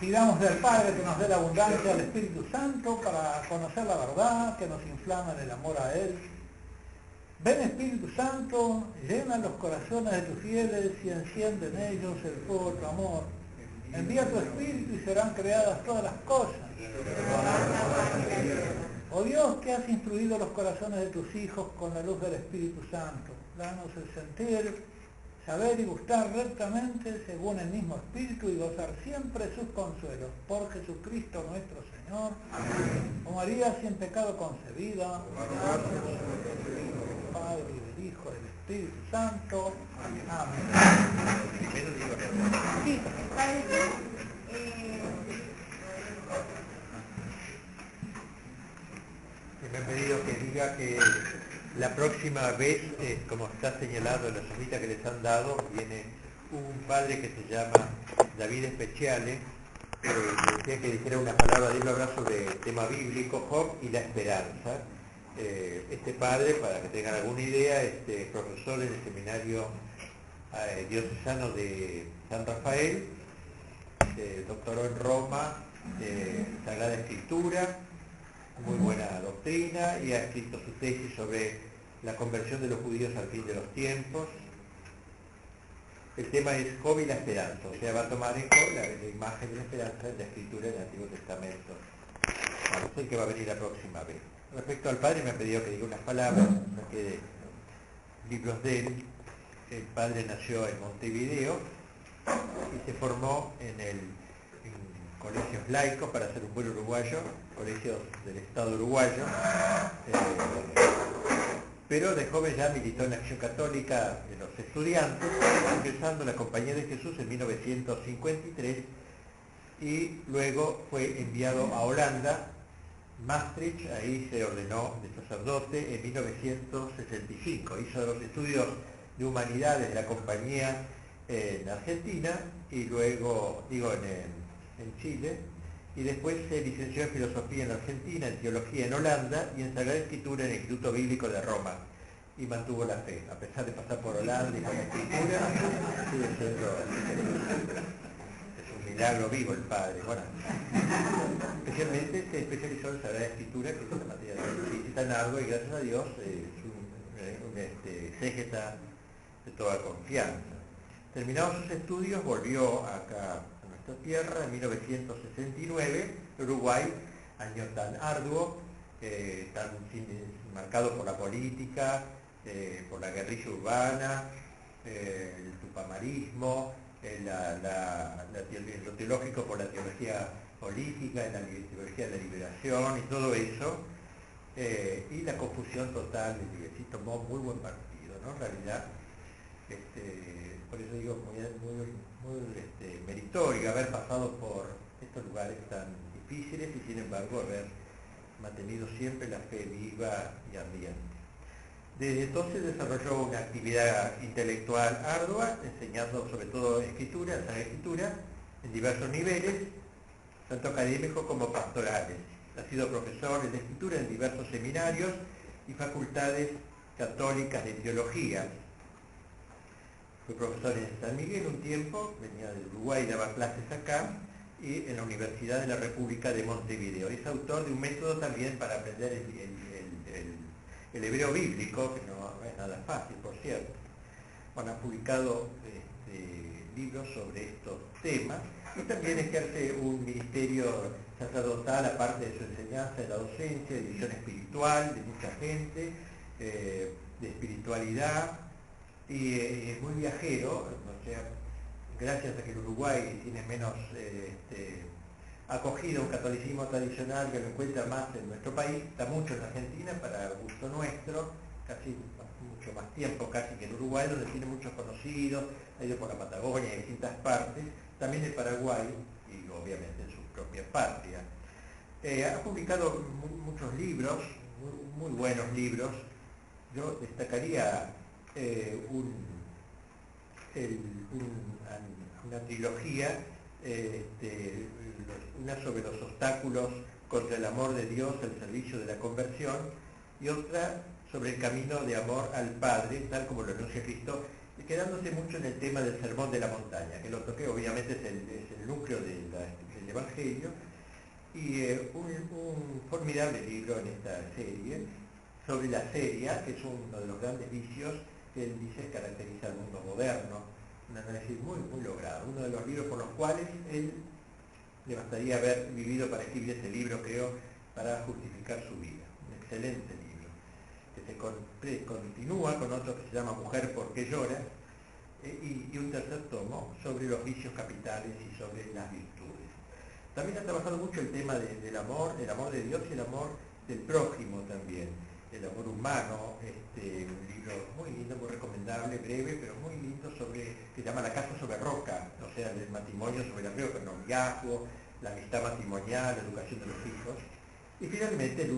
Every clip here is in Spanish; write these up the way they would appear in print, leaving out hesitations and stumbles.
Pidamos al Padre que nos dé la abundancia del Espíritu Santo para conocer la verdad, que nos inflama en el amor a Él. Ven Espíritu Santo, llena los corazones de tus fieles y enciende en ellos el fuego de tu amor. Envía tu Espíritu y serán creadas todas las cosas. Oh Dios, que has instruido los corazones de tus hijos con la luz del Espíritu Santo, danos el sentir, saber y gustar rectamente según el mismo Espíritu y gozar siempre sus consuelos. Por Jesucristo nuestro Señor. Amén. Oh María, sin pecado concebida, del Padre y del Hijo y del Espíritu Santo. Amén. Primero digo Sí, Padre, me han pedido que diga que la próxima vez, como está señalado en la somita que les han dado, viene un padre que se llama David Speciale, que decía que dijera una palabra de él, hablar sobre el tema bíblico, Job y la esperanza. Este padre, para que tengan alguna idea, es profesor en el seminario diocesano de San Rafael, doctoró en Roma, Sagrada Escritura, muy buena doctrina, y ha escrito su tesis sobre la conversión de los judíos al fin de los tiempos. El tema es Job y la esperanza, o sea, va a tomar en cuenta la imagen de la esperanza de la escritura del Antiguo Testamento. Bueno, es el que va a venir la próxima vez. Respecto al padre, me ha pedido que diga unas palabras, saqué de libros de él. El padre nació en Montevideo y se formó en colegios laicos para ser un buen uruguayo, colegios del Estado uruguayo, pero de joven ya militó en la Acción Católica de los Estudiantes, ingresando en la Compañía de Jesús en 1953 y luego fue enviado a Holanda, Maastricht, ahí se ordenó de sacerdote en 1965, hizo los estudios de humanidades de la Compañía en Argentina y luego, en Chile, y después se licenció en Filosofía en Argentina, en Teología en Holanda y en Sagrada Escritura en el Instituto Bíblico de Roma, y mantuvo la fe, a pesar de pasar por Holanda y con la Escritura, sigue siendo, es un milagro vivo el padre. Bueno, especialmente se especializó en Sagrada Escritura, que es una materia de física en algo, y gracias a Dios es un exégeta de toda confianza. Terminados sus estudios, volvió acá a nuestra tierra en 1969, Uruguay, año tan arduo, tan marcado por la política, por la guerrilla urbana, el tupamarismo, lo teológico por la teología política, la teología de la liberación y todo eso, y la confusión total, sí tomó muy buen partido, ¿no? En realidad, por eso digo, muy meritorio haber pasado por estos lugares tan difíciles y sin embargo haber mantenido siempre la fe viva y ardiente. Desde entonces desarrolló una actividad intelectual ardua, enseñando sobre todo escritura, Sagrada Escritura, en diversos niveles, tanto académicos como pastorales. Ha sido profesor de escritura en diversos seminarios y facultades católicas de teología. Fue profesor en San Miguel un tiempo, venía de Uruguay, daba clases acá, y en la Universidad de la República de Montevideo. Es autor de un método también para aprender el hebreo bíblico, que no es nada fácil, por cierto. Bueno, ha publicado libros sobre estos temas, y también ejerce un ministerio sacerdotal, aparte de su enseñanza, de la docencia, de visión espiritual, de mucha gente, de espiritualidad, y es muy viajero, o sea, gracias a que el Uruguay tiene menos acogida, un catolicismo tradicional que lo encuentra más en nuestro país, está mucho en Argentina para gusto nuestro, casi mucho más tiempo casi que en Uruguay, donde tiene muchos conocidos, ha ido por la Patagonia y distintas partes, también en Paraguay y obviamente en su propia patria. Ha publicado muchos libros, muy buenos libros. Yo destacaría una trilogía, una sobre los obstáculos contra el amor de Dios al servicio de la conversión, y otra sobre el camino de amor al Padre, tal como lo anuncia Cristo, quedándose mucho en el tema del sermón de la montaña, que lo toqué, obviamente es el núcleo del Evangelio, y un formidable libro en esta serie sobre la seria, que es uno de los grandes vicios que él dice caracteriza al mundo moderno, un análisis muy, muy logrado, uno de los libros por los cuales él le bastaría haber vivido para escribir este libro, creo, para justificar su vida. Un excelente libro, que se continúa con otro que se llama Mujer, ¿por qué lloras? Y un tercer tomo sobre los vicios capitales y sobre las virtudes. También ha trabajado mucho el tema del amor de Dios y el amor del prójimo también, el amor humano, un libro muy lindo, muy recomendable, breve, pero muy lindo, que se llama La casa sobre roca, o sea, el matrimonio sobre la roca, el noviazgo, la amistad matrimonial, la educación de los hijos. Y finalmente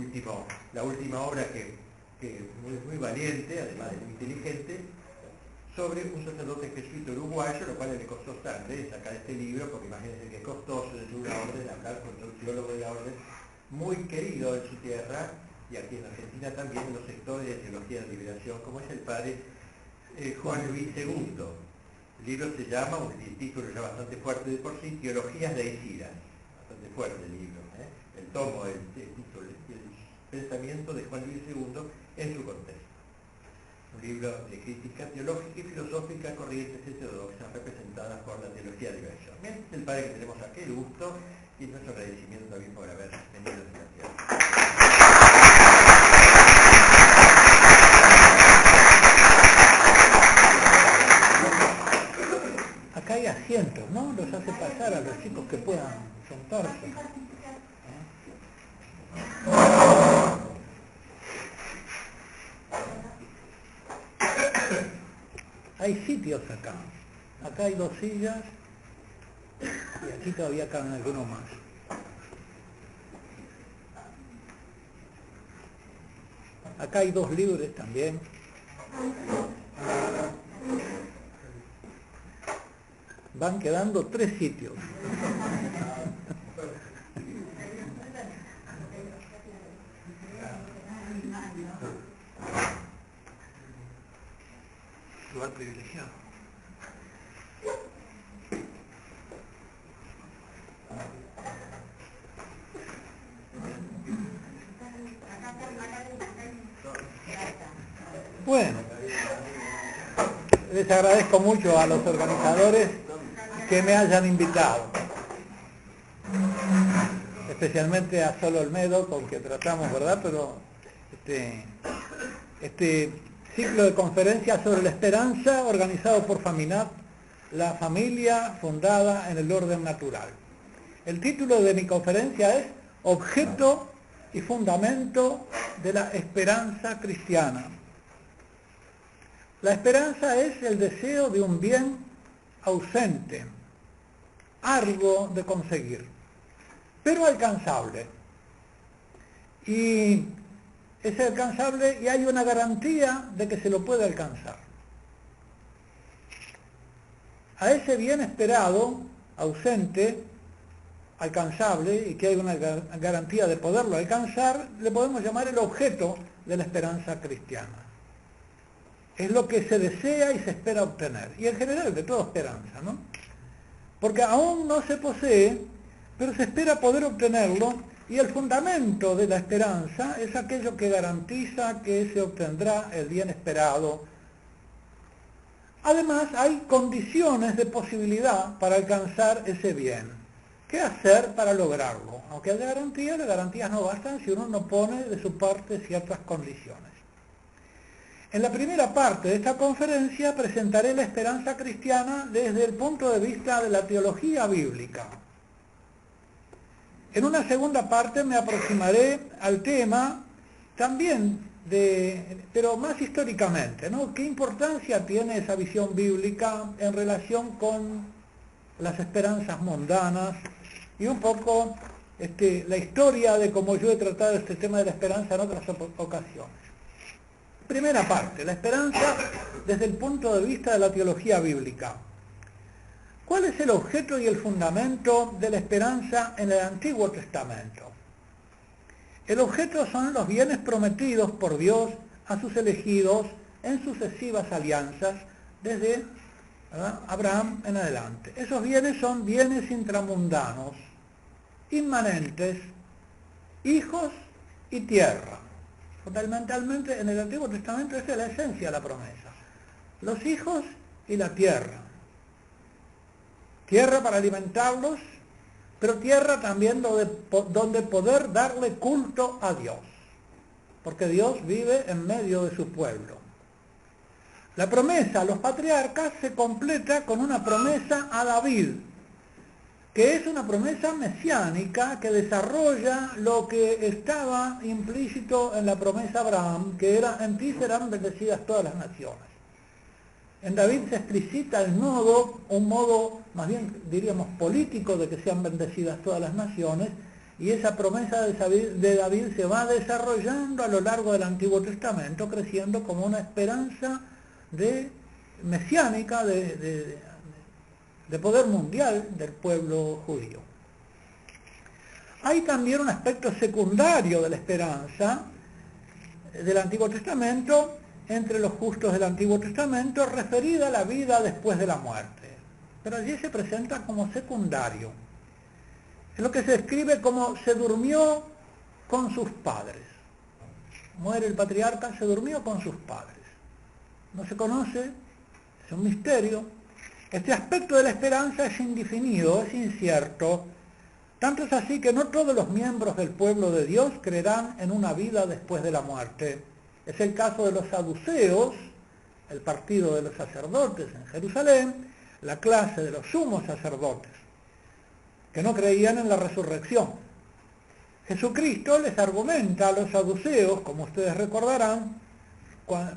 la última obra que muy, muy valiente, además de muy inteligente, sobre un sacerdote jesuita uruguayo, lo cual le costó sangre sacar este libro, porque imagínense que es costoso de una orden, hablar contra un teólogo de la orden, muy querido en su tierra, y aquí en Argentina también, en los sectores de teología de liberación, como es el padre Juan Luis II. El libro se llama, el título ya bastante fuerte de por sí, Teologías de Isiras, bastante fuerte el libro, el tomo, el título, el pensamiento de Juan Luis II en su contexto. Un libro de crítica teológica y filosófica, corrientes heterodoxas representadas por la teología de liberación. Bien, es el padre que tenemos aquí, el gusto y nuestro agradecimiento también por haber venido a esta tierra. Acá hay asientos, ¿no? Los hace pasar a los chicos que puedan sentarse. Hay sitios acá. Acá hay 2 sillas y aquí todavía caben algunos más. Acá hay 2 libres también. Van quedando 3 sitios. Lugar privilegiado. Bueno, les agradezco mucho a los organizadores que me hayan invitado, especialmente a Solo Olmedo, con quien tratamos, ¿verdad? Pero este ciclo de conferencias sobre la esperanza, organizado por Faminat, la familia fundada en el orden natural. El título de mi conferencia es Objeto y fundamento de la esperanza cristiana. La esperanza es el deseo de un bien ausente, arduo de conseguir, pero alcanzable. Y es alcanzable y hay una garantía de que se lo puede alcanzar. A ese bien esperado, ausente, alcanzable, y que hay una garantía de poderlo alcanzar, le podemos llamar el objeto de la esperanza cristiana. Es lo que se desea y se espera obtener. Y en general de toda esperanza, ¿no? Porque aún no se posee, pero se espera poder obtenerlo, y el fundamento de la esperanza es aquello que garantiza que se obtendrá el bien esperado. Además, hay condiciones de posibilidad para alcanzar ese bien. ¿Qué hacer para lograrlo? Aunque haya garantías, las garantías no bastan si uno no pone de su parte ciertas condiciones. En la primera parte de esta conferencia presentaré la esperanza cristiana desde el punto de vista de la teología bíblica. En una segunda parte me aproximaré al tema también pero más históricamente, ¿no? ¿Qué importancia tiene esa visión bíblica en relación con las esperanzas mundanas? Y un poco la historia de cómo yo he tratado este tema de la esperanza en otras ocasiones. Primera parte, la esperanza desde el punto de vista de la teología bíblica. ¿Cuál es el objeto y el fundamento de la esperanza en el Antiguo Testamento? El objeto son los bienes prometidos por Dios a sus elegidos en sucesivas alianzas desde, ¿verdad?, Abraham en adelante. Esos bienes son bienes intramundanos, inmanentes, hijos y tierra. Fundamentalmente en el Antiguo Testamento esa es la esencia de la promesa. Los hijos y la tierra. Tierra para alimentarlos, pero tierra también donde poder darle culto a Dios, porque Dios vive en medio de su pueblo. La promesa a los patriarcas se completa con una promesa a David, que es una promesa mesiánica que desarrolla lo que estaba implícito en la promesa a Abraham, que era: en ti serán bendecidas todas las naciones. En David se explicita un modo más bien diríamos político de que sean bendecidas todas las naciones, y esa promesa de David se va desarrollando a lo largo del Antiguo Testamento, creciendo como una esperanza mesiánica de poder mundial del pueblo judío. Hay también un aspecto secundario de la esperanza del Antiguo Testamento entre los justos del Antiguo Testamento, referida a la vida después de la muerte, pero allí se presenta como secundario. Es lo que se describe como: se durmió con sus padres. Muere el patriarca, se durmió con sus padres. No se conoce, es un misterio. Este aspecto de la esperanza es indefinido, es incierto. Tanto es así que no todos los miembros del pueblo de Dios creerán en una vida después de la muerte. Es el caso de los saduceos, el partido de los sacerdotes en Jerusalén, la clase de los sumos sacerdotes, que no creían en la resurrección. Jesucristo les argumenta a los saduceos, como ustedes recordarán,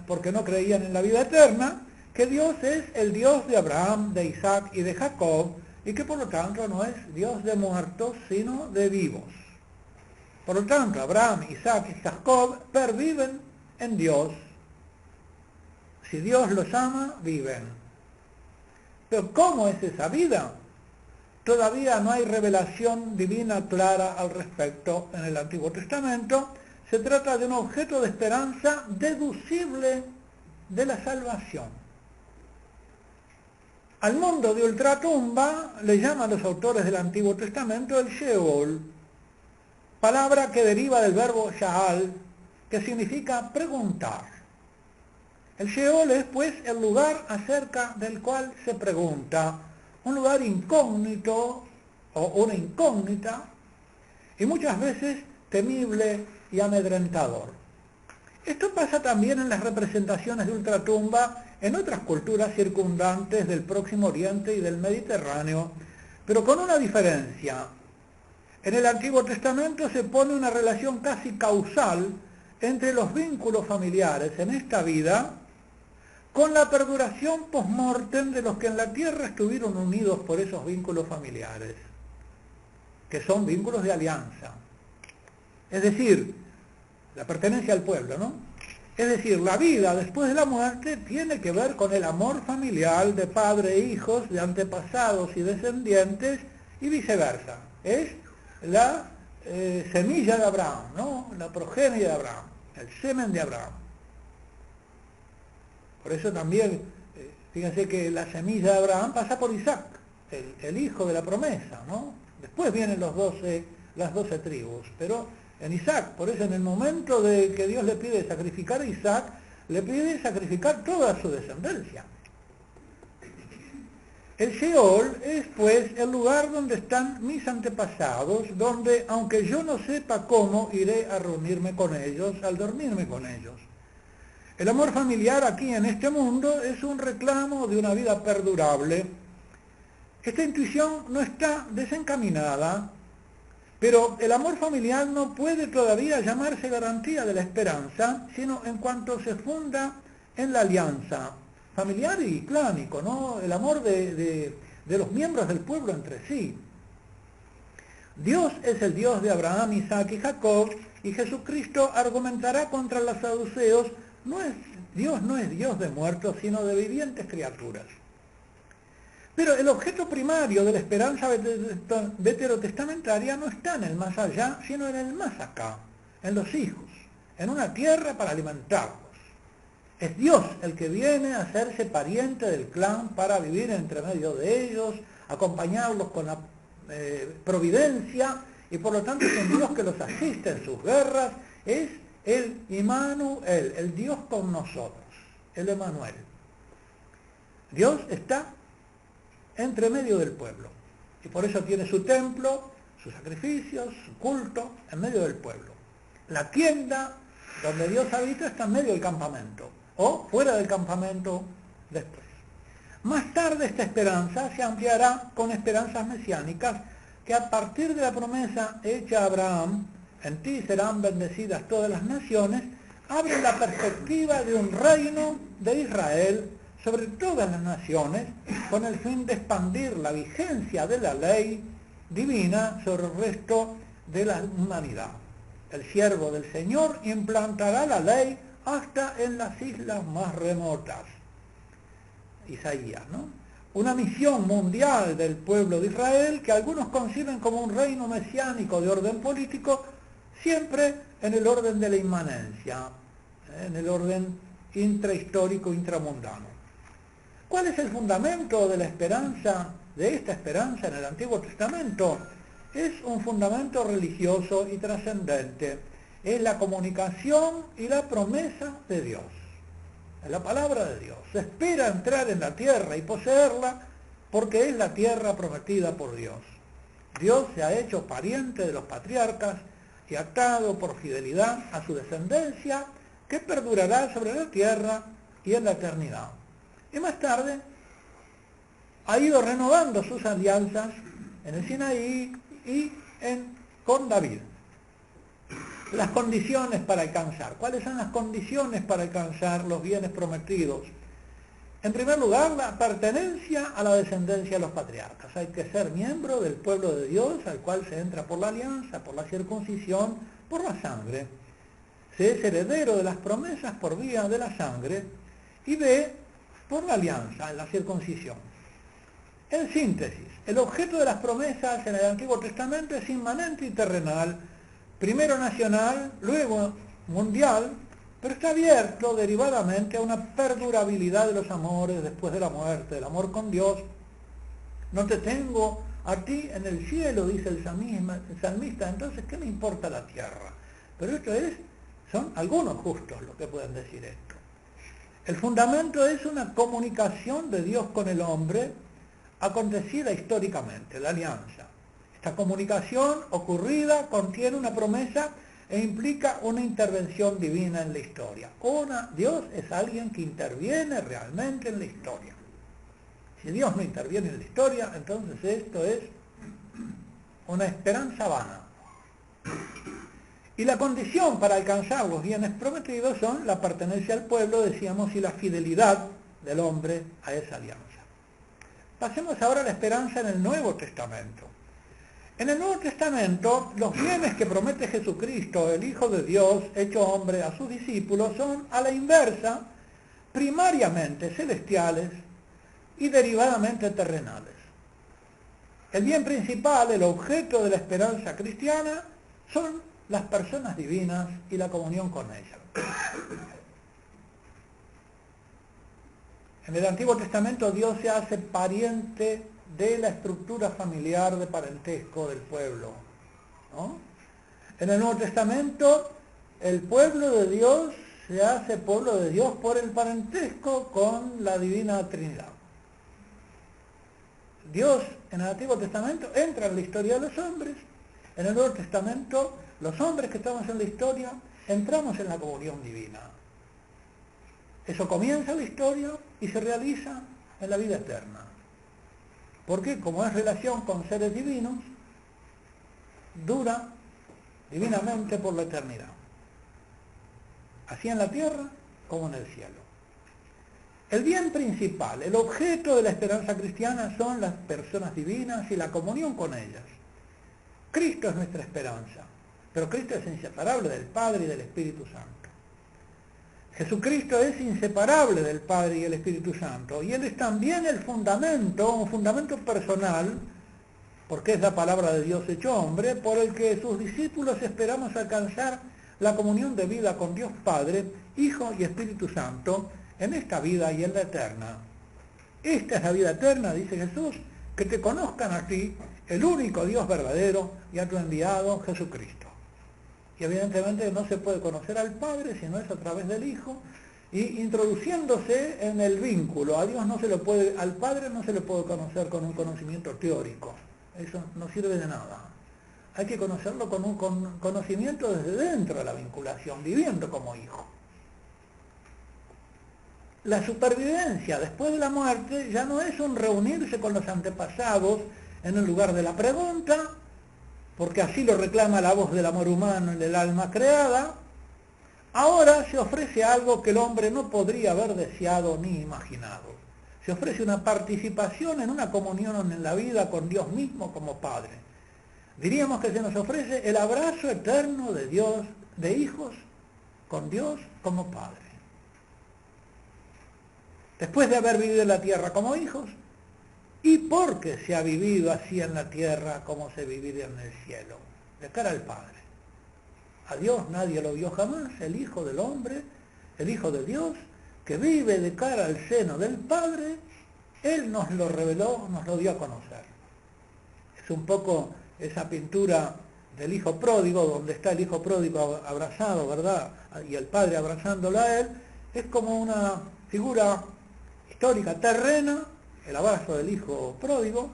porque no creían en la vida eterna, que Dios es el Dios de Abraham, de Isaac y de Jacob, y que por lo tanto no es Dios de muertos, sino de vivos. Por lo tanto, Abraham, Isaac y Jacob perviven en Dios. Si Dios los ama, viven. Pero ¿cómo es esa vida? Todavía no hay revelación divina clara al respecto en el Antiguo Testamento. Se trata de un objeto de esperanza deducible de la salvación. Al mundo de ultratumba le llaman los autores del Antiguo Testamento el Sheol, palabra que deriva del verbo sha'al, que significa preguntar. El Sheol es pues el lugar acerca del cual se pregunta, un lugar incógnito o una incógnita, y muchas veces temible y amedrentador. Esto pasa también en las representaciones de ultratumba en otras culturas circundantes del Próximo Oriente y del Mediterráneo, pero con una diferencia. En el Antiguo Testamento se pone una relación casi causal entre los vínculos familiares en esta vida con la perduración post-mortem de los que en la tierra estuvieron unidos por esos vínculos familiares, que son vínculos de alianza. Es decir, la pertenencia al pueblo, ¿no? Es decir, la vida después de la muerte tiene que ver con el amor familiar de padre e hijos, de antepasados y descendientes, y viceversa. Es la semilla de Abraham, ¿no? La progenie de Abraham, el semen de Abraham. Por eso también, fíjense que la semilla de Abraham pasa por Isaac, el hijo de la promesa, ¿no? Después vienen las 12 tribus, pero en Isaac, por eso en el momento de que Dios le pide sacrificar a Isaac, le pide sacrificar toda su descendencia. El Sheol es pues el lugar donde están mis antepasados, donde aunque yo no sepa cómo, iré a reunirme con ellos, al dormirme con ellos. El amor familiar aquí en este mundo es un reclamo de una vida perdurable. Esta intuición no está desencaminada, pero el amor familiar no puede todavía llamarse garantía de la esperanza, sino en cuanto se funda en la alianza familiar y clánico, ¿no? El amor de los miembros del pueblo entre sí. Dios es el Dios de Abraham, Isaac y Jacob, y Jesucristo argumentará contra los saduceos: Dios no es Dios de muertos, sino de vivientes criaturas. Pero el objeto primario de la esperanza veterotestamentaria no está en el más allá, sino en el más acá, en los hijos, en una tierra para alimentarlos. Es Dios el que viene a hacerse pariente del clan para vivir entre medio de ellos, acompañarlos con la providencia, y por lo tanto es un Dios que los asiste en sus guerras. Es el Immanuel, el Dios con nosotros, el Emmanuel. Dios está entre medio del pueblo, y por eso tiene su templo, sus sacrificios, su culto, en medio del pueblo. La tienda donde Dios habita está en medio del campamento, o fuera del campamento después. Más tarde esta esperanza se ampliará con esperanzas mesiánicas que a partir de la promesa hecha a Abraham, en ti serán bendecidas todas las naciones, abren la perspectiva de un reino de Israel sobre todas las naciones, con el fin de expandir la vigencia de la ley divina sobre el resto de la humanidad. El siervo del Señor implantará la ley hasta en las islas más remotas. Isaías, ¿no? Una misión mundial del pueblo de Israel que algunos conciben como un reino mesiánico de orden político, siempre en el orden de la inmanencia, en el orden intrahistórico, intramundano. ¿Cuál es el fundamento de la esperanza, de esta esperanza en el Antiguo Testamento? Es un fundamento religioso y trascendente. Es la comunicación y la promesa de Dios. Es la palabra de Dios. Se espera entrar en la tierra y poseerla porque es la tierra prometida por Dios. Dios se ha hecho pariente de los patriarcas y atado por fidelidad a su descendencia que perdurará sobre la tierra y en la eternidad. Y más tarde ha ido renovando sus alianzas en el Sinaí y con David. Las condiciones para alcanzar. ¿Cuáles son las condiciones para alcanzar los bienes prometidos? En primer lugar, la pertenencia a la descendencia de los patriarcas. Hay que ser miembro del pueblo de Dios, al cual se entra por la alianza, por la circuncisión, por la sangre. Se es heredero de las promesas por vía de la sangre y por la alianza, en la circuncisión. En síntesis, el objeto de las promesas en el Antiguo Testamento es inmanente y terrenal, primero nacional, luego mundial, pero está abierto derivadamente a una perdurabilidad de los amores después de la muerte, del amor con Dios. No te tengo a ti en el cielo, dice el salmista, entonces ¿qué me importa la tierra? Pero son algunos justos los que pueden decir esto. El fundamento es una comunicación de Dios con el hombre acontecida históricamente, la alianza. Esta comunicación ocurrida contiene una promesa e implica una intervención divina en la historia. Dios es alguien que interviene realmente en la historia. Si Dios no interviene en la historia, entonces esto es una esperanza vana. Y la condición para alcanzar los bienes prometidos son la pertenencia al pueblo, decíamos, y la fidelidad del hombre a esa alianza. Pasemos ahora a la esperanza en el Nuevo Testamento. En el Nuevo Testamento, los bienes que promete Jesucristo, el Hijo de Dios, hecho hombre, a sus discípulos, son a la inversa, primariamente celestiales y derivadamente terrenales. El bien principal, el objeto de la esperanza cristiana, son las personas divinas y la comunión con ellas. En el Antiguo Testamento Dios se hace pariente de la estructura familiar de parentesco del pueblo, ¿no? En el Nuevo Testamento el pueblo de Dios se hace pueblo de Dios por el parentesco con la Divina Trinidad. Dios en el Antiguo Testamento entra en la historia de los hombres. En el Nuevo Testamento los hombres que estamos en la historia entramos en la comunión divina. Eso comienza la historia y se realiza en la vida eterna. Porque como es relación con seres divinos, dura divinamente por la eternidad. Así en la tierra como en el cielo. El bien principal, el objeto de la esperanza cristiana son las personas divinas y la comunión con ellas. Cristo es nuestra esperanza, pero Cristo es inseparable del Padre y del Espíritu Santo. Jesucristo es inseparable del Padre y el Espíritu Santo, y Él es también el fundamento, un fundamento personal, porque es la palabra de Dios hecho hombre, por el que sus discípulos esperamos alcanzar la comunión de vida con Dios Padre Hijo y Espíritu Santo en esta vida y en la eterna. Esta es la vida eterna, dice Jesús, que te conozcan a ti, el único Dios verdadero, y a tu enviado Jesucristo. Y evidentemente no se puede conocer al Padre si no es a través del Hijo, y introduciéndose en el vínculo. A Dios no se lo puede, al Padre no se le puede conocer con un conocimiento teórico. Eso no sirve de nada. Hay que conocerlo con un conocimiento desde dentro de la vinculación, viviendo como hijo. La supervivencia después de la muerte ya no es un reunirse con los antepasados en el lugar de la pregunta, porque así lo reclama la voz del amor humano en el alma creada. Ahora se ofrece algo que el hombre no podría haber deseado ni imaginado. Se ofrece una participación en una comunión en la vida con Dios mismo como Padre. Diríamos que se nos ofrece el abrazo eterno de Dios, de hijos con Dios como Padre. Después de haber vivido en la tierra como hijos, y porque se ha vivido así en la tierra como se viviría en el cielo, de cara al Padre. A Dios nadie lo vio jamás, el Hijo del Hombre, el Hijo de Dios, que vive de cara al seno del Padre, Él nos lo reveló, nos lo dio a conocer. Es un poco esa pintura del Hijo Pródigo, donde está el Hijo Pródigo abrazado, ¿verdad? Y el Padre abrazándolo a Él, es como una figura histórica terrena, el abrazo del Hijo Pródigo,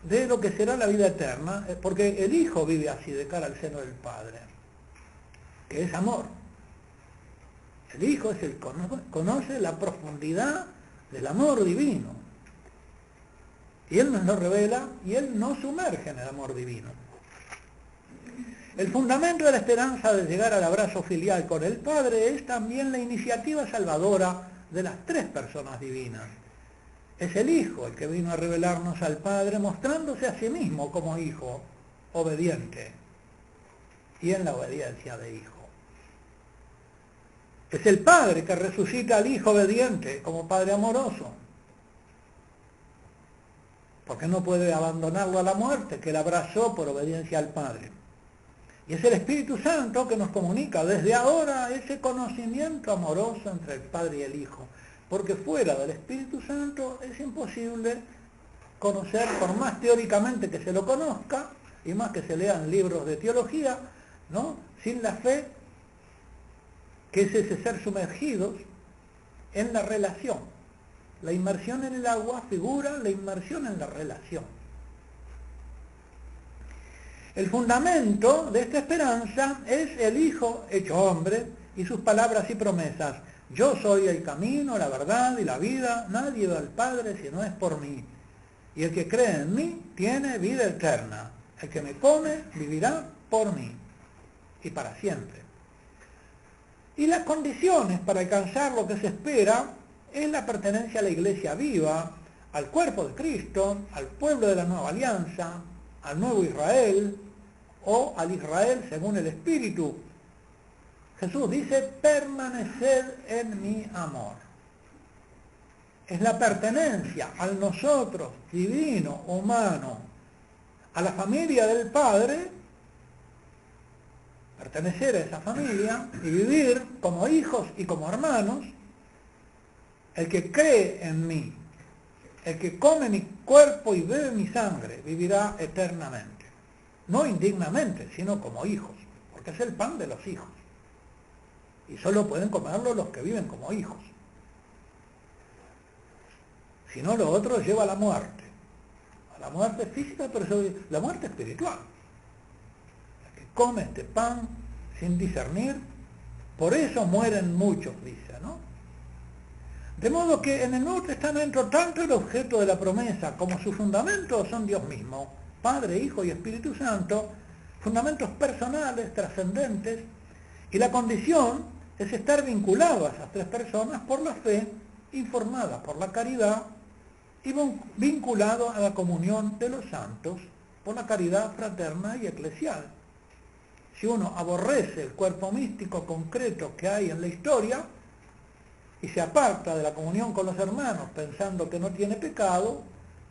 de lo que será la vida eterna, porque el Hijo vive así, de cara al seno del Padre, que es amor. El Hijo es el que conoce la profundidad del amor divino. Y Él nos lo revela y Él nos sumerge en el amor divino. El fundamento de la esperanza de llegar al abrazo filial con el Padre es también la iniciativa salvadora de las tres personas divinas. Es el Hijo el que vino a revelarnos al Padre, mostrándose a sí mismo como Hijo, obediente, y en la obediencia de Hijo. Es el Padre que resucita al Hijo obediente como Padre amoroso, porque no puede abandonarlo a la muerte, que Él abrazó por obediencia al Padre. Y es el Espíritu Santo que nos comunica desde ahora ese conocimiento amoroso entre el Padre y el Hijo, porque fuera del Espíritu Santo es imposible conocer, por más teóricamente que se lo conozca, y más que se lean libros de teología, ¿no? Sin la fe, que es ese ser sumergidos en la relación. La inmersión en el agua figura la inmersión en la relación. El fundamento de esta esperanza es el Hijo hecho hombre y sus palabras y promesas. Yo soy el camino, la verdad y la vida, nadie va al Padre si no es por mí. Y el que cree en mí tiene vida eterna. El que me come vivirá por mí y para siempre. Y las condiciones para alcanzar lo que se espera es la pertenencia a la Iglesia viva, al cuerpo de Cristo, al pueblo de la nueva alianza, al nuevo Israel o al Israel según el Espíritu. Jesús dice, permaneced en mi amor. Es la pertenencia al nosotros, divino, humano, a la familia del Padre, pertenecer a esa familia y vivir como hijos y como hermanos. El que cree en mí, el que come mi cuerpo y bebe mi sangre, vivirá eternamente. No indignamente, sino como hijos, porque es el pan de los hijos. Y solo pueden comerlo los que viven como hijos. Si no, lo otro lleva a la muerte. A la muerte física, pero la muerte espiritual. El que come este pan sin discernir, por eso mueren muchos, dice, ¿no? De modo que en el Nuevo Testamento, tanto el objeto de la promesa como su fundamento son Dios mismo, Padre, Hijo y Espíritu Santo, fundamentos personales, trascendentes, y la condición es estar vinculado a esas tres personas por la fe, informada por la caridad, y vinculado a la comunión de los santos por la caridad fraterna y eclesial. Si uno aborrece el cuerpo místico concreto que hay en la historia, y se aparta de la comunión con los hermanos pensando que no tiene pecado,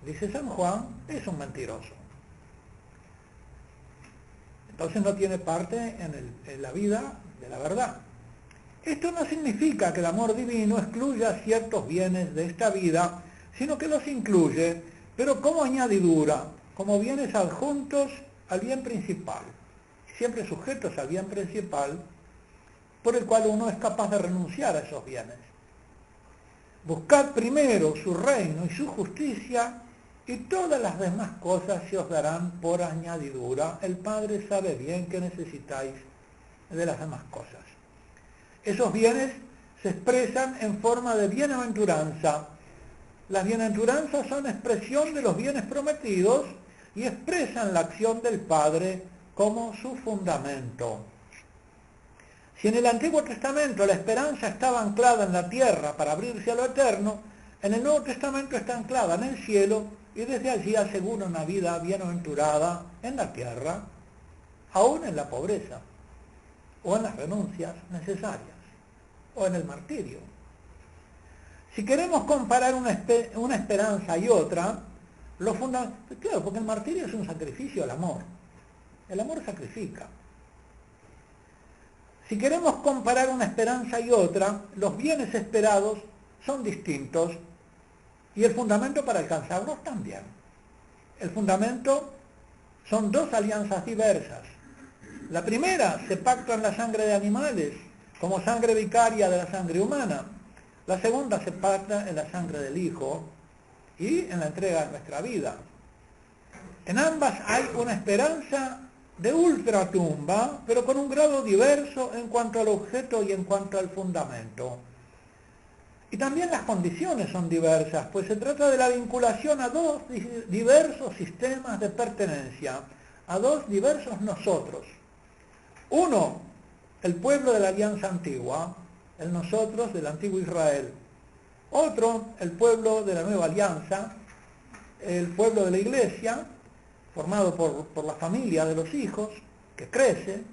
dice San Juan, es un mentiroso. Entonces no tiene parte en la vida de la verdad. Esto no significa que el amor divino excluya ciertos bienes de esta vida, sino que los incluye, pero como añadidura, como bienes adjuntos al bien principal, siempre sujetos al bien principal, por el cual uno es capaz de renunciar a esos bienes. Buscad primero su reino y su justicia, y todas las demás cosas se os darán por añadidura. El Padre sabe bien que necesitáis de las demás cosas. Esos bienes se expresan en forma de bienaventuranza. Las bienaventuranzas son expresión de los bienes prometidos y expresan la acción del Padre como su fundamento. Si en el Antiguo Testamento la esperanza estaba anclada en la tierra para abrirse a lo eterno, en el Nuevo Testamento está anclada en el cielo y desde allí asegura una vida bienaventurada en la tierra, aún en la pobreza, o en las renuncias necesarias, o en el martirio. Si queremos comparar una esperanza y otra, claro, porque el martirio es un sacrificio al amor. El amor sacrifica. Si queremos comparar una esperanza y otra, los bienes esperados son distintos y el fundamento para alcanzarlos también. El fundamento son dos alianzas diversas. La primera se pacta en la sangre de animales, como sangre vicaria de la sangre humana. La segunda se pacta en la sangre del Hijo y en la entrega de nuestra vida. En ambas hay una esperanza de ultratumba, pero con un grado diverso en cuanto al objeto y en cuanto al fundamento. Y también las condiciones son diversas, pues se trata de la vinculación a dos diversos sistemas de pertenencia, a dos diversos nosotros. Uno, el pueblo de la alianza antigua, el nosotros del antiguo Israel. Otro, el pueblo de la nueva alianza, el pueblo de la iglesia, formado por la familia de los hijos, que crece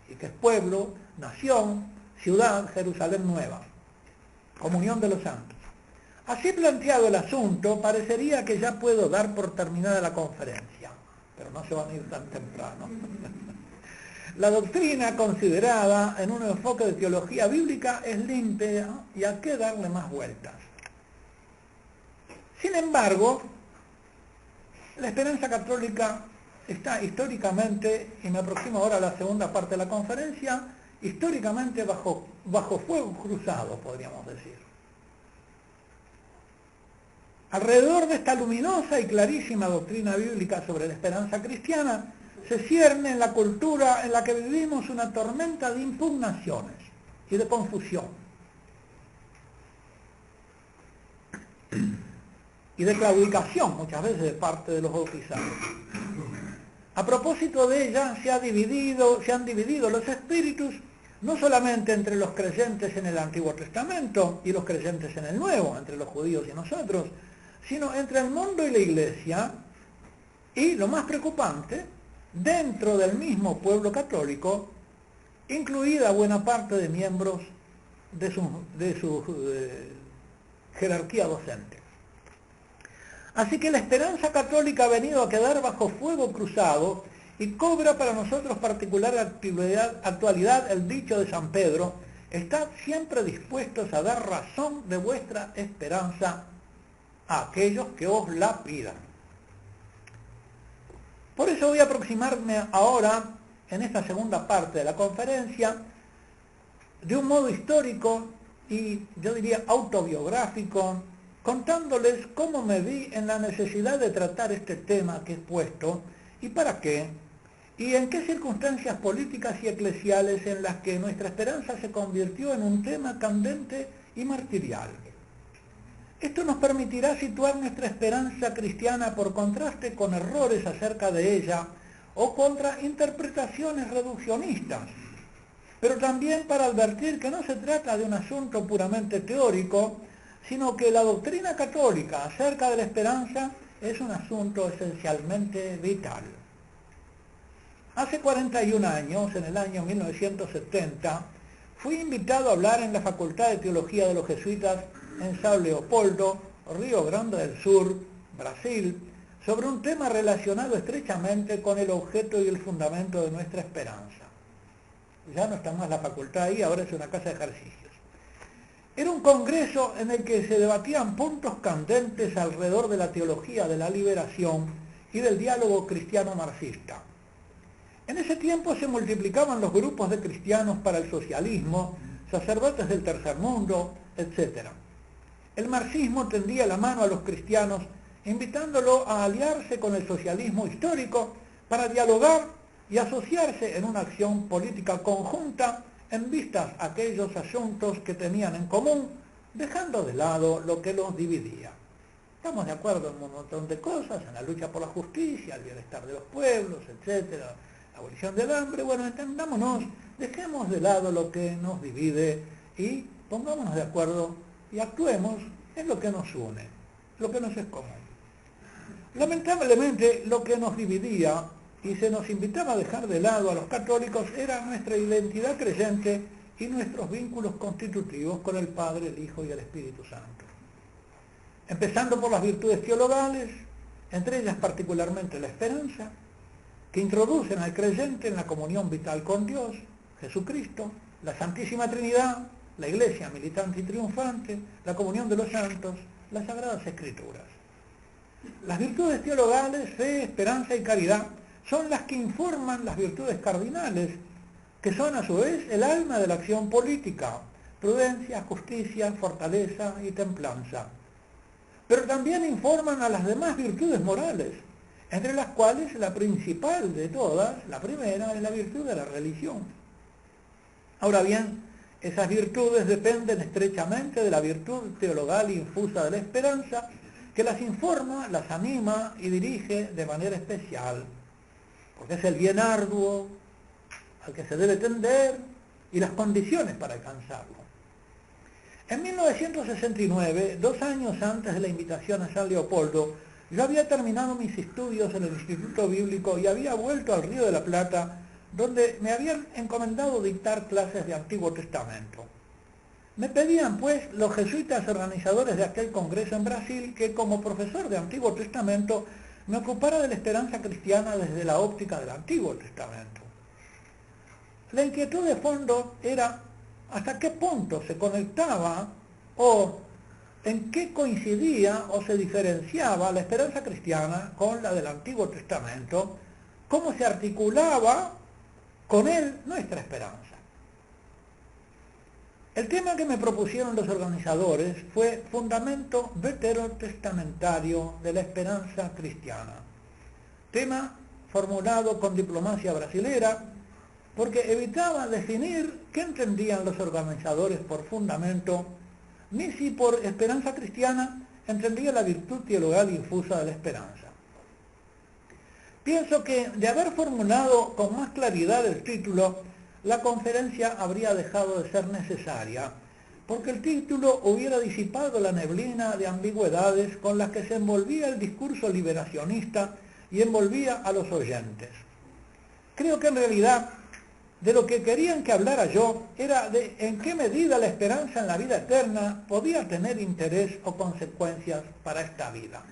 y que es pueblo, nación, ciudad, Jerusalén nueva, comunión de los santos. Así planteado el asunto, parecería que ya puedo dar por terminada la conferencia, pero no se van a ir tan temprano. La doctrina considerada en un enfoque de teología bíblica es limpia y hay que darle más vueltas. Sin embargo, la esperanza católica está históricamente, y me aproximo ahora a la segunda parte de la conferencia, históricamente bajo fuego cruzado, podríamos decir. Alrededor de esta luminosa y clarísima doctrina bíblica sobre la esperanza cristiana, se cierne en la cultura en la que vivimos una tormenta de impugnaciones y de confusión. Y de claudicación muchas veces de parte de los bautizados. A propósito de ella se han dividido los espíritus no solamente entre los creyentes en el Antiguo Testamento y los creyentes en el Nuevo, entre los judíos y nosotros, sino entre el mundo y la Iglesia, y lo más preocupante, dentro del mismo pueblo católico, incluida buena parte de miembros de su jerarquía docente. Así que la esperanza católica ha venido a quedar bajo fuego cruzado y cobra para nosotros particular actualidad el dicho de San Pedro: estad siempre dispuestos a dar razón de vuestra esperanza a aquellos que os la pidan. Por eso voy a aproximarme ahora, en esta segunda parte de la conferencia, de un modo histórico y yo diría autobiográfico, contándoles cómo me vi en la necesidad de tratar este tema que he puesto y para qué, y en qué circunstancias políticas y eclesiales en las que nuestra esperanza se convirtió en un tema candente y martirial. Esto nos permitirá situar nuestra esperanza cristiana por contraste con errores acerca de ella o contra interpretaciones reduccionistas, pero también para advertir que no se trata de un asunto puramente teórico, sino que la doctrina católica acerca de la esperanza es un asunto esencialmente vital. Hace 41 años, en el año 1970, fui invitado a hablar en la Facultad de Teología de los Jesuitas en São Leopoldo, Río Grande del Sur, Brasil, sobre un tema relacionado estrechamente con el objeto y el fundamento de nuestra esperanza. ya no está más la facultad ahí, ahora es una casa de ejercicios. Era un congreso en el que se debatían puntos candentes alrededor de la teología de la liberación y del diálogo cristiano-marxista. En ese tiempo se multiplicaban los grupos de cristianos para el socialismo, sacerdotes del tercer mundo, etc. El marxismo tendía la mano a los cristianos, invitándolo a aliarse con el socialismo histórico para dialogar y asociarse en una acción política conjunta en vistas a aquellos asuntos que tenían en común, dejando de lado lo que los dividía. Estamos de acuerdo en un montón de cosas, en la lucha por la justicia, el bienestar de los pueblos, etcétera, la abolición del hambre. Bueno, entendámonos, dejemos de lado lo que nos divide y pongámonos de acuerdo y actuemos en lo que nos une, lo que nos es común. Lamentablemente, lo que nos dividía y se nos invitaba a dejar de lado a los católicos era nuestra identidad creyente y nuestros vínculos constitutivos con el Padre, el Hijo y el Espíritu Santo. Empezando por las virtudes teologales, entre ellas particularmente la esperanza, que introducen al creyente en la comunión vital con Dios, Jesucristo, la Santísima Trinidad, la Iglesia militante y triunfante, la comunión de los santos, las Sagradas Escrituras. Las virtudes teologales, fe, esperanza y caridad, son las que informan las virtudes cardinales, que son a su vez el alma de la acción política, prudencia, justicia, fortaleza y templanza. Pero también informan a las demás virtudes morales, entre las cuales la principal de todas, la primera, es la virtud de la religión. Ahora bien, esas virtudes dependen estrechamente de la virtud teologal infusa de la esperanza, que las informa, las anima y dirige de manera especial, porque es el bien arduo al que se debe tender y las condiciones para alcanzarlo. En 1969, 2 años antes de la invitación a San Leopoldo, yo había terminado mis estudios en el Instituto Bíblico y había vuelto al Río de la Plata, donde me habían encomendado dictar clases de Antiguo Testamento. Me pedían, pues, los jesuitas organizadores de aquel congreso en Brasil, que como profesor de Antiguo Testamento me ocupara de la esperanza cristiana desde la óptica del Antiguo Testamento. La inquietud de fondo era hasta qué punto se conectaba o en qué coincidía o se diferenciaba la esperanza cristiana con la del Antiguo Testamento, cómo se articulaba con él nuestra esperanza. El tema que me propusieron los organizadores fue fundamento veterotestamentario de la esperanza cristiana. Tema formulado con diplomacia brasilera, porque evitaba definir qué entendían los organizadores por fundamento, ni si por esperanza cristiana entendía la virtud teologal infusa de la esperanza. Pienso que de haber formulado con más claridad el título, la conferencia habría dejado de ser necesaria, porque el título hubiera disipado la neblina de ambigüedades con las que se envolvía el discurso liberacionista y envolvía a los oyentes. Creo que en realidad de lo que querían que hablara yo era de en qué medida la esperanza en la vida eterna podía tener interés o consecuencias para esta vida.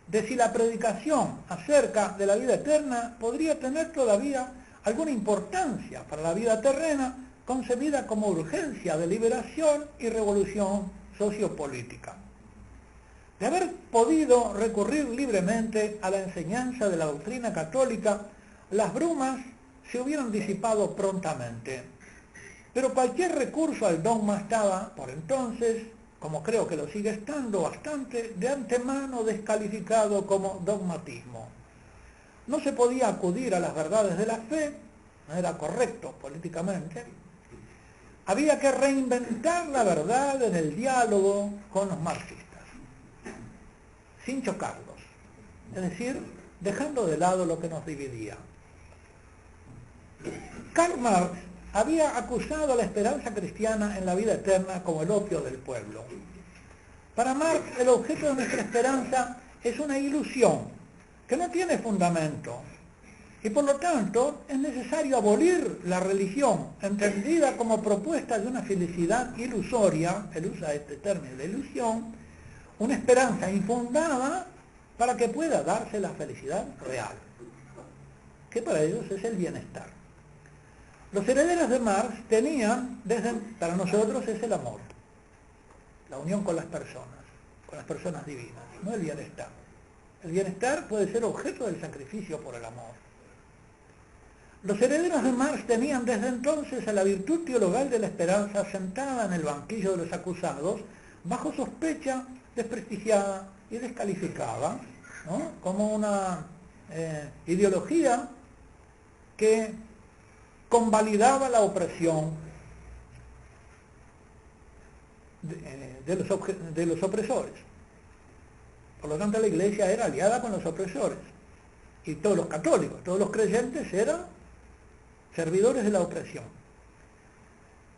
De si la predicación acerca de la vida eterna podría tener todavía alguna importancia para la vida terrena, concebida como urgencia de liberación y revolución sociopolítica. De haber podido recurrir libremente a la enseñanza de la doctrina católica, las brumas se hubieran disipado prontamente. Pero cualquier recurso al dogma estaba, por entonces, como creo que lo sigue estando bastante, de antemano descalificado como dogmatismo. No se podía acudir a las verdades de la fe, no era correcto políticamente. Había que reinventar la verdad en el diálogo con los marxistas, sin chocarlos, es decir, dejando de lado lo que nos dividía. Karl Marx había acusado a la esperanza cristiana en la vida eterna como el opio del pueblo. Para Marx, el objeto de nuestra esperanza es una ilusión que no tiene fundamento, y por lo tanto es necesario abolir la religión, entendida como propuesta de una felicidad ilusoria, él usa este término de ilusión, una esperanza infundada para que pueda darse la felicidad real, que para ellos es el bienestar. Los herederos de Marx tenían, para nosotros es el amor, la unión con las personas divinas, no el bienestar. El bienestar puede ser objeto del sacrificio por el amor. Los herederos de Marx tenían desde entonces a la virtud teologal de la esperanza sentada en el banquillo de los acusados, bajo sospecha, desprestigiada y descalificada, ¿no?, como una ideología que convalidaba la opresión de los opresores. Por lo tanto, la Iglesia era aliada con los opresores. Y todos los católicos, todos los creyentes eran servidores de la opresión.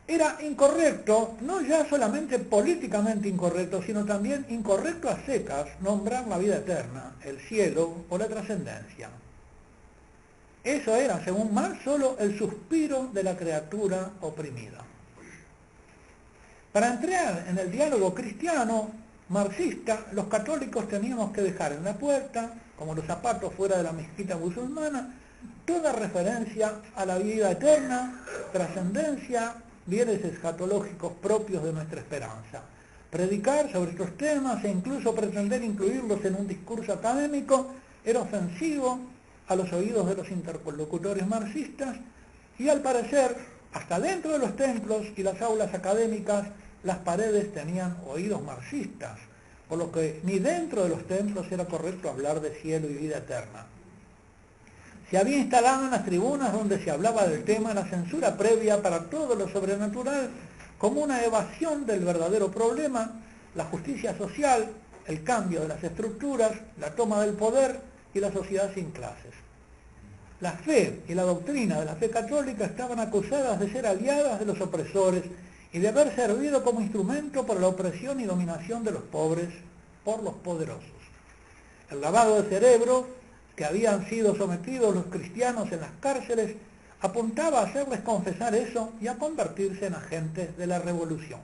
Era incorrecto, no ya solamente políticamente incorrecto, sino también incorrecto a secas, nombrar la vida eterna, el cielo o la trascendencia. Eso era, según Marx, solo el suspiro de la criatura oprimida. Para entrar en el diálogo cristiano marxista, los católicos teníamos que dejar en la puerta, como los zapatos fuera de la mezquita musulmana, toda referencia a la vida eterna, trascendencia, bienes escatológicos propios de nuestra esperanza. Predicar sobre estos temas e incluso pretender incluirlos en un discurso académico era ofensivo a los oídos de los interlocutores marxistas y, al parecer, hasta dentro de los templos y las aulas académicas, las paredes tenían oídos marxistas, por lo que ni dentro de los templos era correcto hablar de cielo y vida eterna. Se había instalado en las tribunas donde se hablaba del tema la censura previa para todo lo sobrenatural como una evasión del verdadero problema, la justicia social, el cambio de las estructuras, la toma del poder y la sociedad sin clases. La fe y la doctrina de la fe católica estaban acusadas de ser aliadas de los opresores y de haber servido como instrumento para la opresión y dominación de los pobres por los poderosos. El lavado de cerebro que habían sido sometidos los cristianos en las cárceles apuntaba a hacerles confesar eso y a convertirse en agentes de la revolución.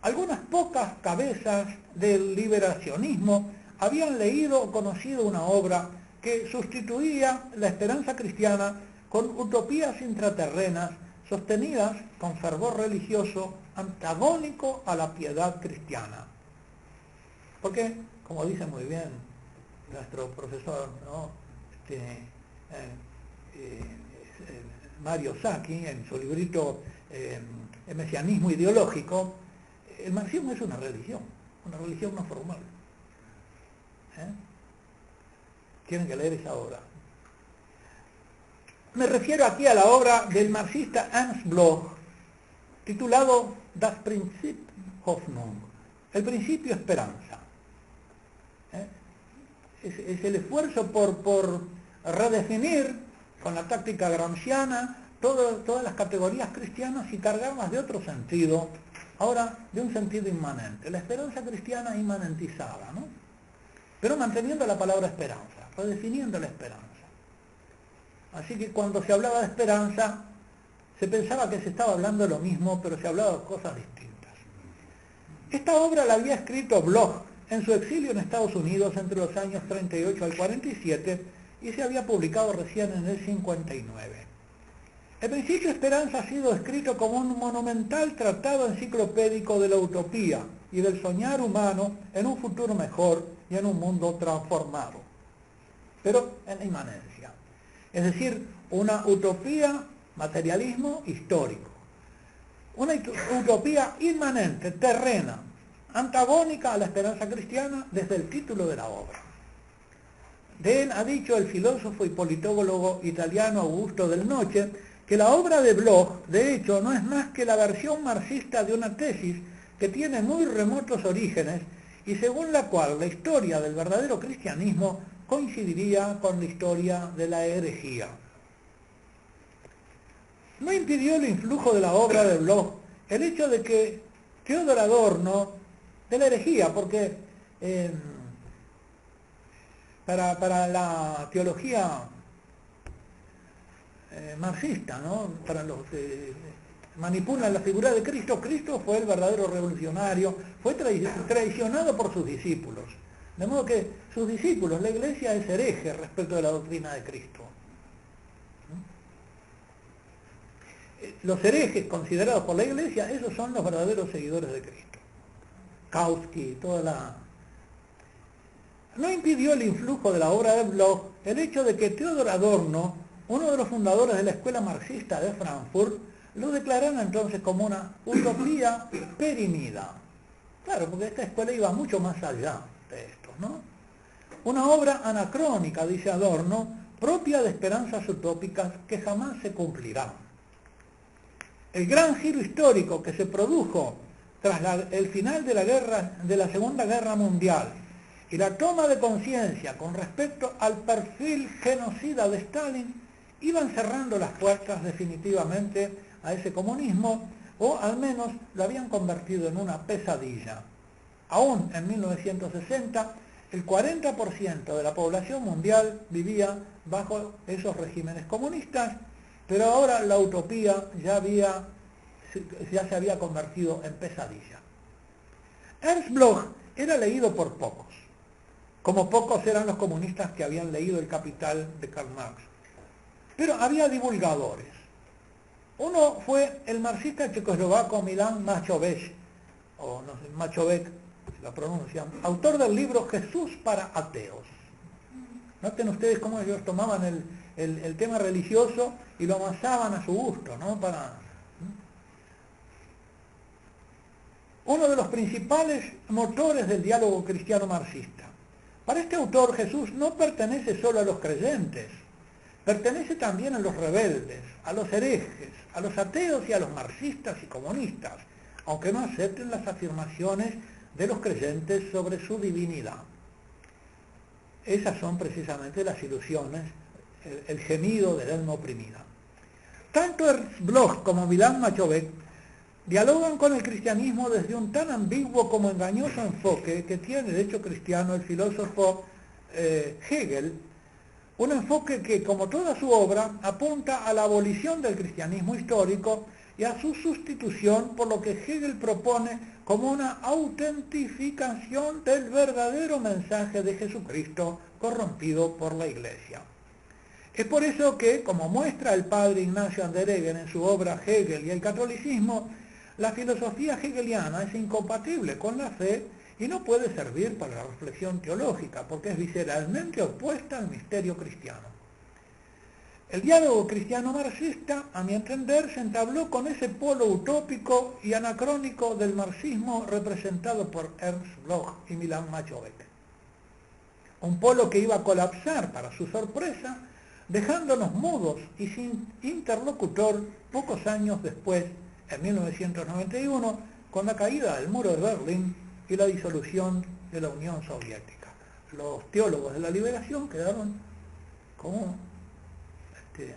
Algunas pocas cabezas del liberacionismo habían leído o conocido una obra que sustituía la esperanza cristiana con utopías intraterrenas sostenidas con fervor religioso antagónico a la piedad cristiana. Porque, como dice muy bien nuestro profesor, ¿no?, Mario Sacchi, en su librito El mesianismo ideológico, el marxismo es una religión no formal. Tienen que leer esa obra. Me refiero aquí a la obra del marxista Ernst Bloch, titulado Das Prinzip Hoffnung, el principio esperanza. Es el esfuerzo por redefinir con la táctica gramsciana todas las categorías cristianas y cargarlas de otro sentido, ahora de un sentido inmanente, la esperanza cristiana inmanentizada, ¿no?, pero manteniendo la palabra esperanza, redefiniendo la esperanza. Así que cuando se hablaba de esperanza, se pensaba que se estaba hablando de lo mismo, pero se hablaba de cosas distintas. Esta obra la había escrito Bloch en su exilio en Estados Unidos entre los años 38 al 47 y se había publicado recién en el 59. El principio de esperanza ha sido escrito como un monumental tratado enciclopédico de la utopía y del soñar humano en un futuro mejor y en un mundo transformado, pero en la inmanencia. Es decir, una utopía, materialismo histórico. Una utopía inmanente, terrena, antagónica a la esperanza cristiana desde el título de la obra. De él ha dicho el filósofo y politólogo italiano Augusto Del Noce que la obra de Bloch, de hecho, no es más que la versión marxista de una tesis que tiene muy remotos orígenes y según la cual la historia del verdadero cristianismo coincidiría con la historia de la herejía. No impidió el influjo de la obra de Bloch el hecho de que Theodor Adorno, de la herejía, porque para la teología marxista, ¿no?, para los que manipulan la figura de Cristo, Cristo fue el verdadero revolucionario, fue traicionado por sus discípulos. De modo que sus discípulos, la Iglesia, es hereje respecto de la doctrina de Cristo. los herejes considerados por la Iglesia, esos son los verdaderos seguidores de Cristo. Kautsky, No impidió el influjo de la obra de Bloch el hecho de que Theodor Adorno, uno de los fundadores de la escuela marxista de Frankfurt, lo declarara entonces como una utopía perimida. Claro, porque esta escuela iba mucho más allá de esto, ¿no? Una obra anacrónica, dice Adorno, propia de esperanzas utópicas que jamás se cumplirán. El gran giro histórico que se produjo tras el final de la Segunda Guerra Mundial y la toma de conciencia con respecto al perfil genocida de Stalin iban cerrando las puertas definitivamente a ese comunismo, o al menos lo habían convertido en una pesadilla. Aún en 1960, el 40% de la población mundial vivía bajo esos regímenes comunistas, pero ahora la utopía ya se había convertido en pesadilla. Ernst Bloch era leído por pocos, como pocos eran los comunistas que habían leído El Capital de Karl Marx. Pero había divulgadores. Uno fue el marxista checoslovaco Milan Machovech, o no sé, Machovek, si la pronuncian, autor del libro Jesús para ateos. Noten ustedes cómo ellos tomaban el tema religioso y lo amasaban a su gusto, ¿no? Uno de los principales motores del diálogo cristiano marxista. Para este autor, Jesús no pertenece solo a los creyentes, pertenece también a los rebeldes, a los herejes, a los ateos y a los marxistas y comunistas, aunque no acepten las afirmaciones de los creyentes sobre su divinidad. Esas son precisamente las ilusiones, el gemido del alma oprimida. Tanto Ernst Bloch como Milan Machovek dialogan con el cristianismo desde un tan ambiguo como engañoso enfoque que tiene el hecho cristiano el filósofo Hegel, un enfoque que, como toda su obra, apunta a la abolición del cristianismo histórico y a su sustitución por lo que Hegel propone como una autentificación del verdadero mensaje de Jesucristo corrompido por la Iglesia. Es por eso que, como muestra el padre Ignacio Andereggen en su obra Hegel y el catolicismo, la filosofía hegeliana es incompatible con la fe y no puede servir para la reflexión teológica, porque es visceralmente opuesta al misterio cristiano. El diálogo cristiano-marxista, a mi entender, se entabló con ese polo utópico y anacrónico del marxismo representado por Ernst Bloch y Milan Machovek. Un polo que iba a colapsar, para su sorpresa, dejándonos mudos y sin interlocutor pocos años después, en 1991, con la caída del muro de Berlín y la disolución de la Unión Soviética. Los teólogos de la liberación quedaron como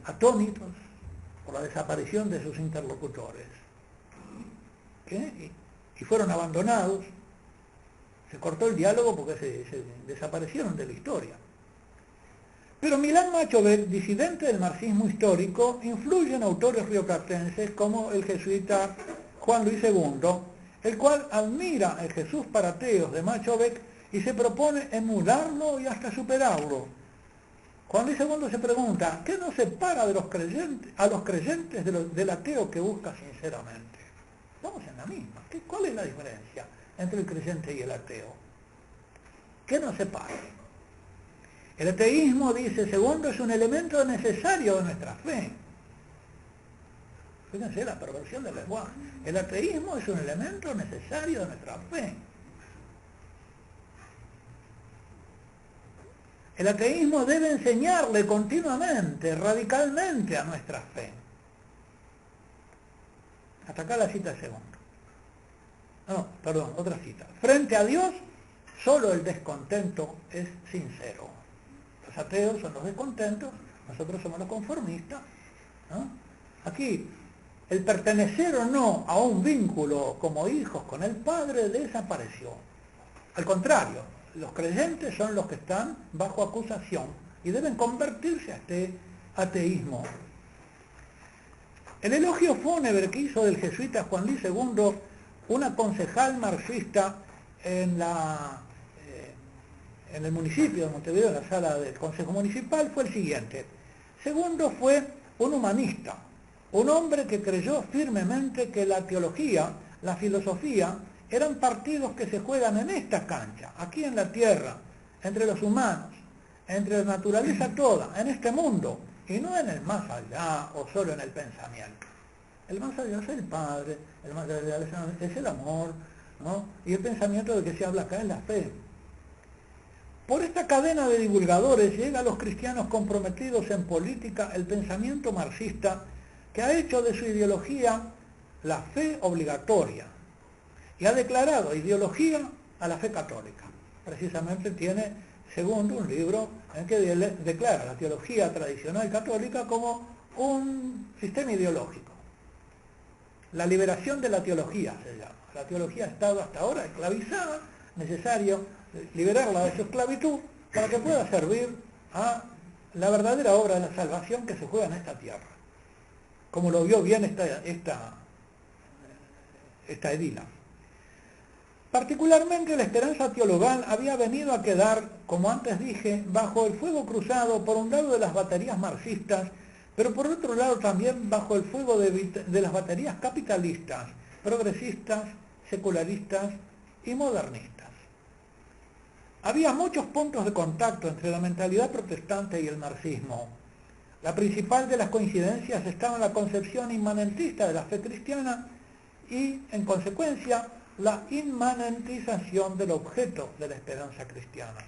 atónitos por la desaparición de sus interlocutores. Y fueron abandonados, se cortó el diálogo porque se desaparecieron de la historia. Pero Milan Machovek, disidente del marxismo histórico, influye en autores rioplatenses como el jesuita Juan Luis II, el cual admira el Jesús para ateos de Machovek y se propone emularlo y hasta superarlo. Juan Luis II se pregunta, ¿qué nos separa a los creyentes del ateo que busca sinceramente? Estamos en la misma. ¿Cuál es la diferencia entre el creyente y el ateo? ¿Qué nos separa? El ateísmo, dice Segundo, es un elemento necesario de nuestra fe. Fíjense la perversión del lenguaje. El ateísmo es un elemento necesario de nuestra fe. El ateísmo debe enseñarle continuamente, radicalmente a nuestra fe. Hasta acá la cita de Segundo. No, perdón, otra cita. Frente a Dios, solo el descontento es sincero. Los ateos son los descontentos, nosotros somos los conformistas, ¿no? Aquí, el pertenecer o no a un vínculo como hijos con el Padre desapareció. Al contrario, los creyentes son los que están bajo acusación y deben convertirse a este ateísmo. El elogio fúnebre que hizo del jesuita Juan Luis II, una concejal marxista en el municipio de Montevideo, en la sala del Consejo Municipal, fue el siguiente. Segundo fue un humanista, Un hombre que creyó firmemente que la teología, la filosofía, eran partidos que se juegan en esta cancha, aquí en la tierra, entre los humanos, entre la naturaleza toda, en este mundo, y no en el más allá o solo en el pensamiento. El más allá es el Padre, el más allá es el amor, ¿no? Y el pensamiento de que se habla acá es la fe. Por esta cadena de divulgadores llega a los cristianos comprometidos en política el pensamiento marxista, que ha hecho de su ideología la fe obligatoria y ha declarado ideología a la fe católica. Precisamente tiene, segundo, un libro en que declara la teología tradicional católica como un sistema ideológico. La liberación de la teología se llama. La teología ha estado hasta ahora esclavizada, necesario liberarla de su esclavitud para que pueda servir a la verdadera obra de la salvación que se juega en esta tierra, como lo vio bien esta edila. Particularmente la esperanza teologal había venido a quedar, como antes dije, bajo el fuego cruzado por un lado de las baterías marxistas, pero por otro lado también bajo el fuego de las baterías capitalistas, progresistas, secularistas y modernistas. Había muchos puntos de contacto entre la mentalidad protestante y el marxismo. La principal de las coincidencias estaba en la concepción inmanentista de la fe cristiana y, en consecuencia, la inmanentización del objeto de la esperanza cristiana.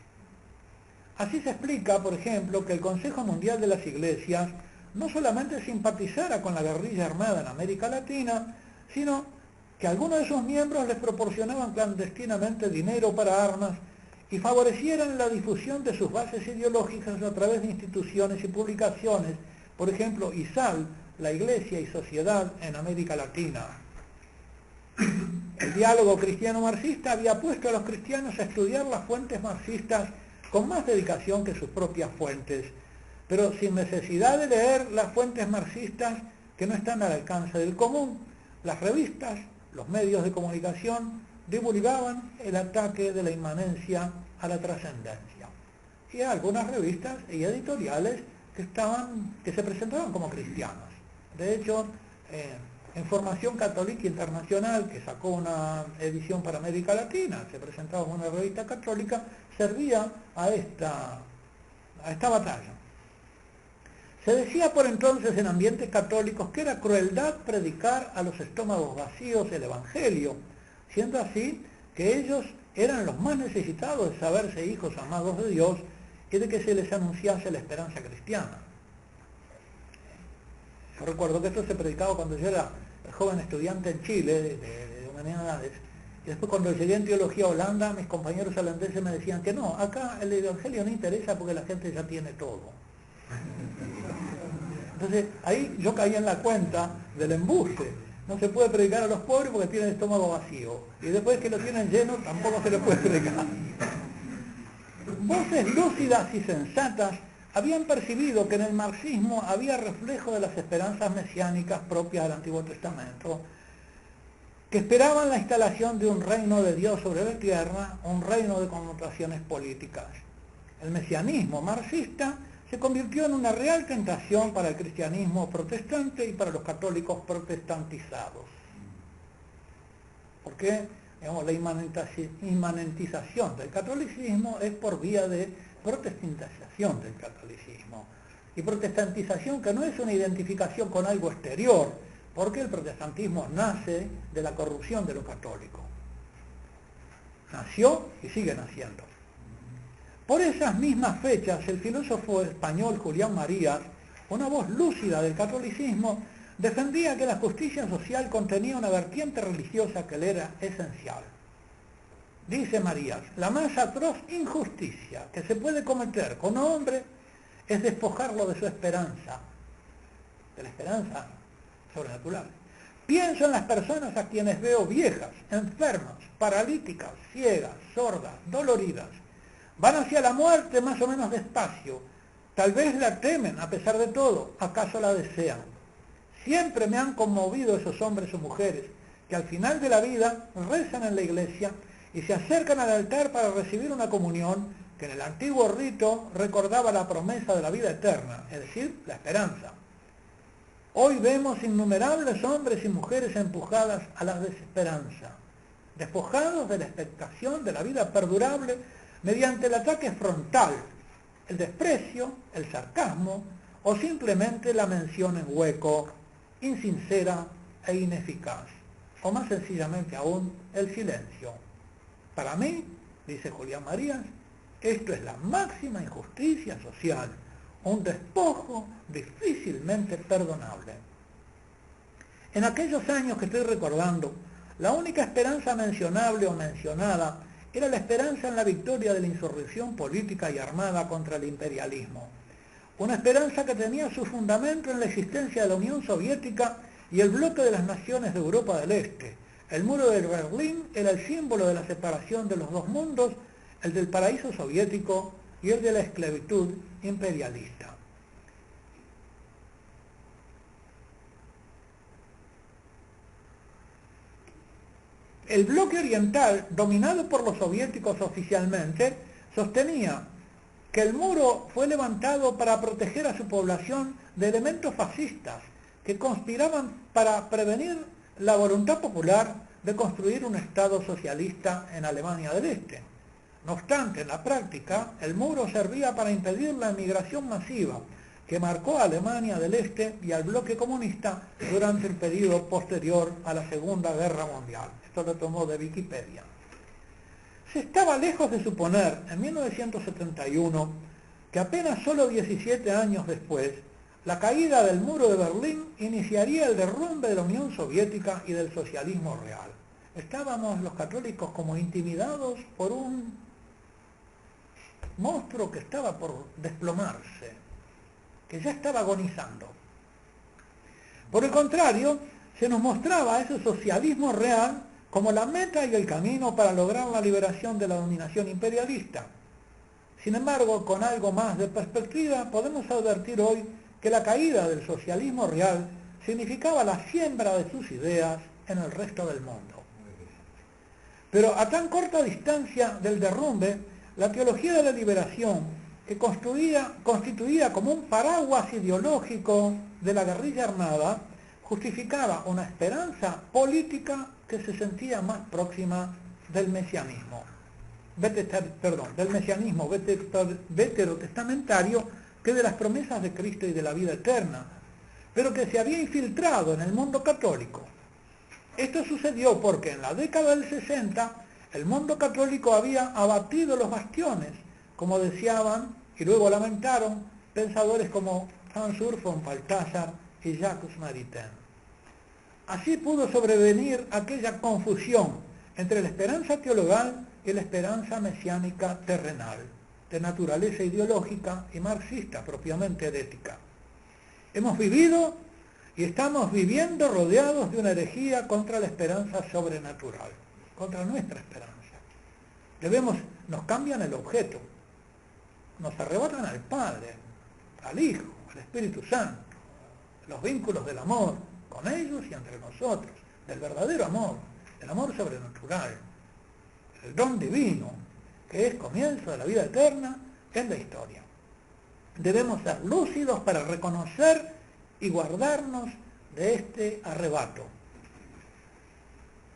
Así se explica, por ejemplo, que el Consejo Mundial de las Iglesias no solamente simpatizara con la guerrilla armada en América Latina, sino que algunos de sus miembros les proporcionaban clandestinamente dinero para armas y favorecieran la difusión de sus bases ideológicas a través de instituciones y publicaciones, por ejemplo, ISAL, la Iglesia y Sociedad en América Latina. El diálogo cristiano-marxista había puesto a los cristianos a estudiar las fuentes marxistas con más dedicación que sus propias fuentes, pero sin necesidad de leer las fuentes marxistas que no están al alcance del común. Las revistas, los medios de comunicación divulgaban el ataque de la inmanencia a la trascendencia. Y algunas revistas y editoriales que se presentaban como cristianas. De hecho, en Formación Católica Internacional, que sacó una edición para América Latina, se presentaba como una revista católica, servía a esta batalla. Se decía por entonces en ambientes católicos que era crueldad predicar a los estómagos vacíos el Evangelio, siendo así que ellos eran los más necesitados de saberse hijos amados de Dios y de que se les anunciase la esperanza cristiana. Yo recuerdo que esto se predicaba cuando yo era joven estudiante en Chile de humanidades, y después cuando llegué en teología a Holanda, mis compañeros holandeses me decían que no, acá el Evangelio no interesa porque la gente ya tiene todo. Entonces ahí yo caí en la cuenta del embuste. No se puede predicar a los pobres porque tienen el estómago vacío, y después que lo tienen lleno tampoco se les puede predicar. Voces lúcidas y sensatas habían percibido que en el marxismo había reflejo de las esperanzas mesiánicas propias del Antiguo Testamento, que esperaban la instalación de un reino de Dios sobre la tierra, un reino de connotaciones políticas. El mesianismo marxista se convirtió en una real tentación para el cristianismo protestante y para los católicos protestantizados. Porque, digamos, la inmanentización del catolicismo es por vía de protestantización del catolicismo. Y protestantización que no es una identificación con algo exterior, porque el protestantismo nace de la corrupción de lo católico. Nació y sigue naciendo. Por esas mismas fechas, el filósofo español Julián Marías, una voz lúcida del catolicismo, defendía que la justicia social contenía una vertiente religiosa que le era esencial. Dice Marías, la más atroz injusticia que se puede cometer con un hombre es despojarlo de su esperanza, de la esperanza sobrenatural. Pienso en las personas a quienes veo viejas, enfermas, paralíticas, ciegas, sordas, doloridas. Van hacia la muerte más o menos despacio. Tal vez la temen a pesar de todo, acaso la desean. Siempre me han conmovido esos hombres o mujeres que al final de la vida rezan en la iglesia y se acercan al altar para recibir una comunión que en el antiguo rito recordaba la promesa de la vida eterna, es decir, la esperanza. Hoy vemos innumerables hombres y mujeres empujadas a la desesperanza, despojados de la expectación de la vida perdurable mediante el ataque frontal, el desprecio, el sarcasmo o simplemente la mención en hueco, insincera e ineficaz, o más sencillamente aún, el silencio. Para mí, dice Julián Marías, esto es la máxima injusticia social, un despojo difícilmente perdonable. En aquellos años que estoy recordando, la única esperanza mencionable o mencionada era la esperanza en la victoria de la insurrección política y armada contra el imperialismo. Una esperanza que tenía su fundamento en la existencia de la Unión Soviética y el bloque de las naciones de Europa del Este. El muro de Berlín era el símbolo de la separación de los dos mundos, el del paraíso soviético y el de la esclavitud imperialista. El bloque oriental, dominado por los soviéticos oficialmente, sostenía que el muro fue levantado para proteger a su población de elementos fascistas que conspiraban para prevenir la voluntad popular de construir un Estado socialista en Alemania del Este. No obstante, en la práctica, el muro servía para impedir la emigración masiva que marcó a Alemania del Este y al bloque comunista durante el periodo posterior a la Segunda Guerra Mundial. Esto lo tomó de Wikipedia. Se estaba lejos de suponer, en 1971, que apenas solo 17 años después, la caída del muro de Berlín iniciaría el derrumbe de la Unión Soviética y del socialismo real. Estábamos los católicos como intimidados por un monstruo que estaba por desplomarse, que ya estaba agonizando. Por el contrario, se nos mostraba ese socialismo real como la meta y el camino para lograr la liberación de la dominación imperialista. Sin embargo, con algo más de perspectiva, podemos advertir hoy que la caída del socialismo real significaba la siembra de sus ideas en el resto del mundo. Pero a tan corta distancia del derrumbe, la teología de la liberación, que constituía como un paraguas ideológico de la guerrilla armada, justificaba una esperanza política que se sentía más próxima del mesianismo, del mesianismo veterotestamentario que de las promesas de Cristo y de la vida eterna, pero que se había infiltrado en el mundo católico. Esto sucedió porque en la década del 60 el mundo católico había abatido los bastiones, como deseaban y luego lamentaron pensadores como Hans Urs von Balthasar y Jacques Maritain. Así pudo sobrevenir aquella confusión entre la esperanza teologal y la esperanza mesiánica terrenal, de naturaleza ideológica y marxista, propiamente de ética. Hemos vivido y estamos viviendo rodeados de una herejía contra la esperanza sobrenatural, contra nuestra esperanza. Nos cambian el objeto, nos arrebatan al Padre, al Hijo, al Espíritu Santo, los vínculos del amor, con ellos y entre nosotros, del verdadero amor, del amor sobrenatural, el don divino, que es comienzo de la vida eterna en la historia. Debemos ser lúcidos para reconocer y guardarnos de este arrebato.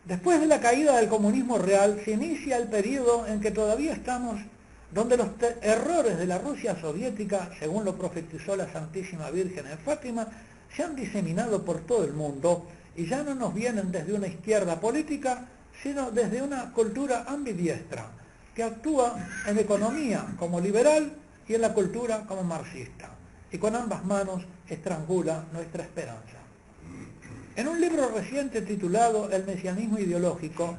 Después de la caída del comunismo real, se inicia el periodo en que todavía estamos, donde los errores de la Rusia soviética, según lo profetizó la Santísima Virgen en Fátima, se han diseminado por todo el mundo y ya no nos vienen desde una izquierda política, sino desde una cultura ambidiestra, que actúa en economía como liberal y en la cultura como marxista, y con ambas manos estrangula nuestra esperanza. En un libro reciente titulado El mesianismo ideológico,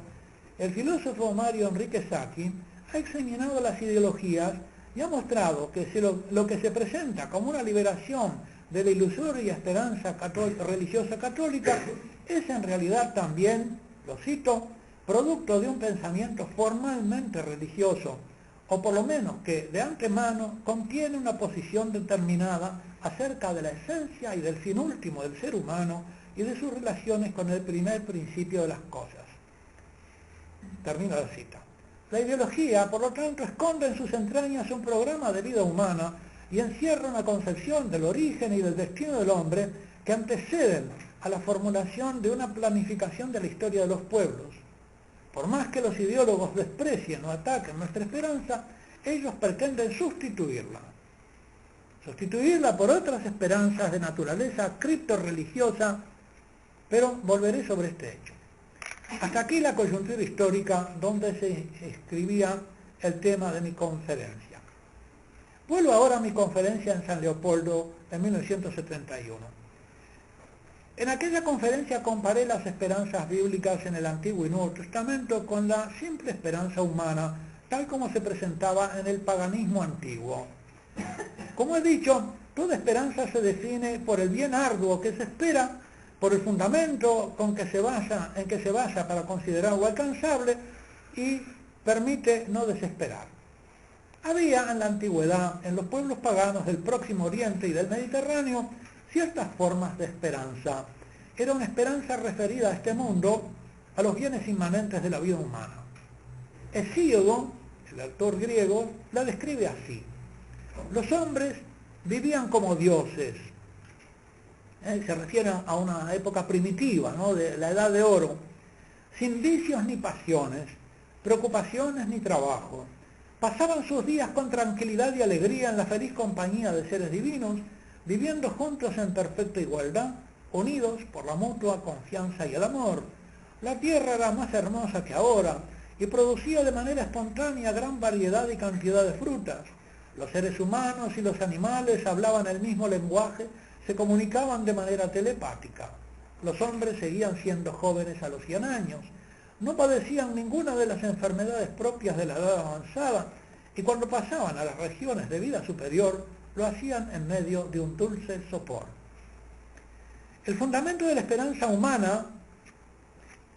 el filósofo Mario Enrique Sacchi ha examinado las ideologías y ha mostrado que lo que se presenta como una liberación de la ilusoria esperanza religiosa católica es en realidad también, lo cito, producto de un pensamiento formalmente religioso, o por lo menos que de antemano contiene una posición determinada acerca de la esencia y del fin último del ser humano y de sus relaciones con el primer principio de las cosas. Termino la cita. La ideología, por lo tanto, esconde en sus entrañas un programa de vida humana y encierra una concepción del origen y del destino del hombre que anteceden a la formulación de una planificación de la historia de los pueblos. Por más que los ideólogos desprecien o ataquen nuestra esperanza, ellos pretenden sustituirla por otras esperanzas de naturaleza criptorreligiosa, pero volveré sobre este hecho. Hasta aquí la coyuntura histórica donde se escribía el tema de mi conferencia. Vuelvo ahora a mi conferencia en San Leopoldo en 1971. En aquella conferencia comparé las esperanzas bíblicas en el Antiguo y Nuevo Testamento con la simple esperanza humana, tal como se presentaba en el paganismo antiguo. Como he dicho, toda esperanza se define por el bien arduo que se espera, por el fundamento en que se basa para considerarlo alcanzable y permite no desesperar. Había en la antigüedad, en los pueblos paganos del Próximo Oriente y del Mediterráneo, ciertas formas de esperanza. Era una esperanza referida a este mundo, a los bienes inmanentes de la vida humana. Hesíodo, el autor griego, la describe así: los hombres vivían como dioses. Se refiere a una época primitiva, ¿no?, de la Edad de Oro, sin vicios ni pasiones, preocupaciones ni trabajo. Pasaban sus días con tranquilidad y alegría en la feliz compañía de seres divinos, viviendo juntos en perfecta igualdad, unidos por la mutua confianza y el amor. La tierra era más hermosa que ahora y producía de manera espontánea gran variedad y cantidad de frutas. Los seres humanos y los animales hablaban el mismo lenguaje, se comunicaban de manera telepática. Los hombres seguían siendo jóvenes a los 100 años. No padecían ninguna de las enfermedades propias de la edad avanzada y cuando pasaban a las regiones de vida superior, lo hacían en medio de un dulce sopor. El fundamento de la esperanza humana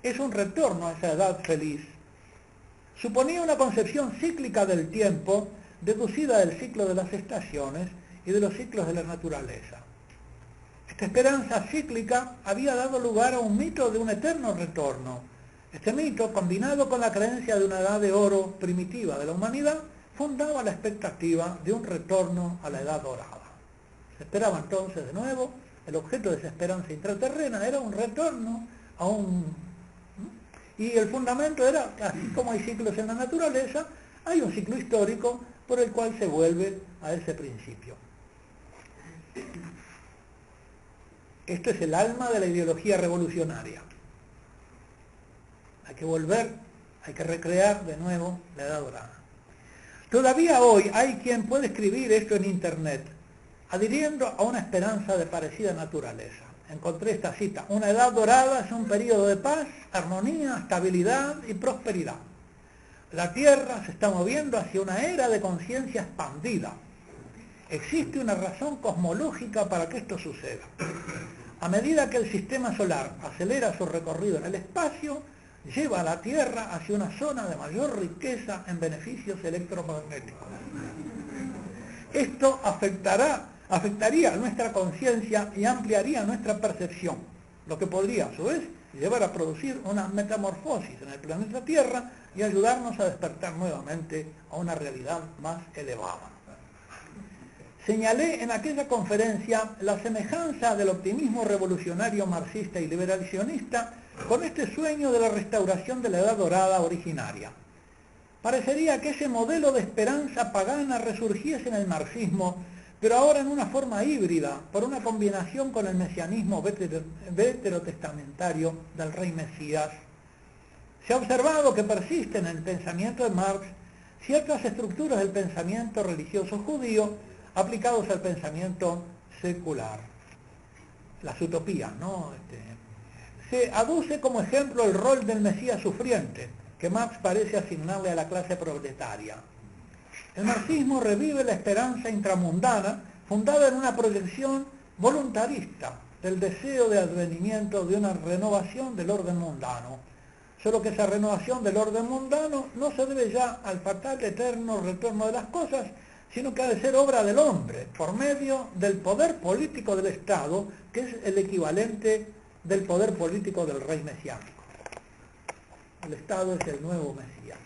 es un retorno a esa edad feliz. Suponía una concepción cíclica del tiempo, deducida del ciclo de las estaciones y de los ciclos de la naturaleza. Esta esperanza cíclica había dado lugar a un mito de un eterno retorno. Este mito, combinado con la creencia de una edad de oro primitiva de la humanidad, fundaba la expectativa de un retorno a la edad dorada. Se esperaba entonces de nuevo, el objeto de esa esperanza intraterrena era un retorno a y el fundamento era, así como hay ciclos en la naturaleza, hay un ciclo histórico por el cual se vuelve a ese principio. Esto es el alma de la ideología revolucionaria. Hay que volver, hay que recrear de nuevo la edad dorada. Todavía hoy hay quien puede escribir esto en internet, adhiriendo a una esperanza de parecida naturaleza. Encontré esta cita: una edad dorada es un periodo de paz, armonía, estabilidad y prosperidad. La Tierra se está moviendo hacia una era de conciencia expandida. Existe una razón cosmológica para que esto suceda. A medida que el sistema solar acelera su recorrido en el espacio, lleva a la Tierra hacia una zona de mayor riqueza en beneficios electromagnéticos. Esto afectaría nuestra conciencia y ampliaría nuestra percepción, lo que podría, a su vez, llevar a producir una metamorfosis en el planeta Tierra y ayudarnos a despertar nuevamente a una realidad más elevada. Señalé en aquella conferencia la semejanza del optimismo revolucionario marxista y liberacionista con este sueño de la restauración de la Edad Dorada originaria. Parecería que ese modelo de esperanza pagana resurgiese en el marxismo, pero ahora en una forma híbrida, por una combinación con el mesianismo veterotestamentario del rey Mesías. Se ha observado que persisten en el pensamiento de Marx ciertas estructuras del pensamiento religioso judío aplicados al pensamiento secular. Las utopías, ¿no? Se aduce como ejemplo el rol del Mesías sufriente, que Marx parece asignarle a la clase proletaria. El marxismo revive la esperanza intramundana fundada en una proyección voluntarista del deseo de advenimiento de una renovación del orden mundano. Solo que esa renovación del orden mundano no se debe ya al fatal eterno retorno de las cosas, sino que ha de ser obra del hombre, por medio del poder político del Estado, que es el equivalente del poder político del rey mesiánico. El Estado es el nuevo Mesías.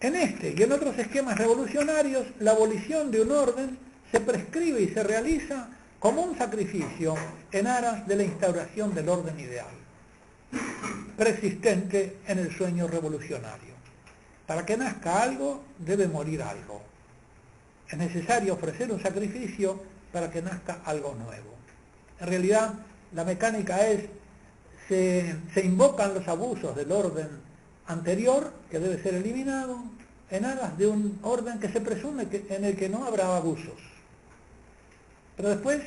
En este y en otros esquemas revolucionarios, la abolición de un orden se prescribe y se realiza como un sacrificio en aras de la instauración del orden ideal, preexistente en el sueño revolucionario. Para que nazca algo, debe morir algo. Es necesario ofrecer un sacrificio para que nazca algo nuevo. En realidad, la mecánica es, se invocan los abusos del orden anterior, que debe ser eliminado, en aras de un orden que se presume en el que no habrá abusos. Pero después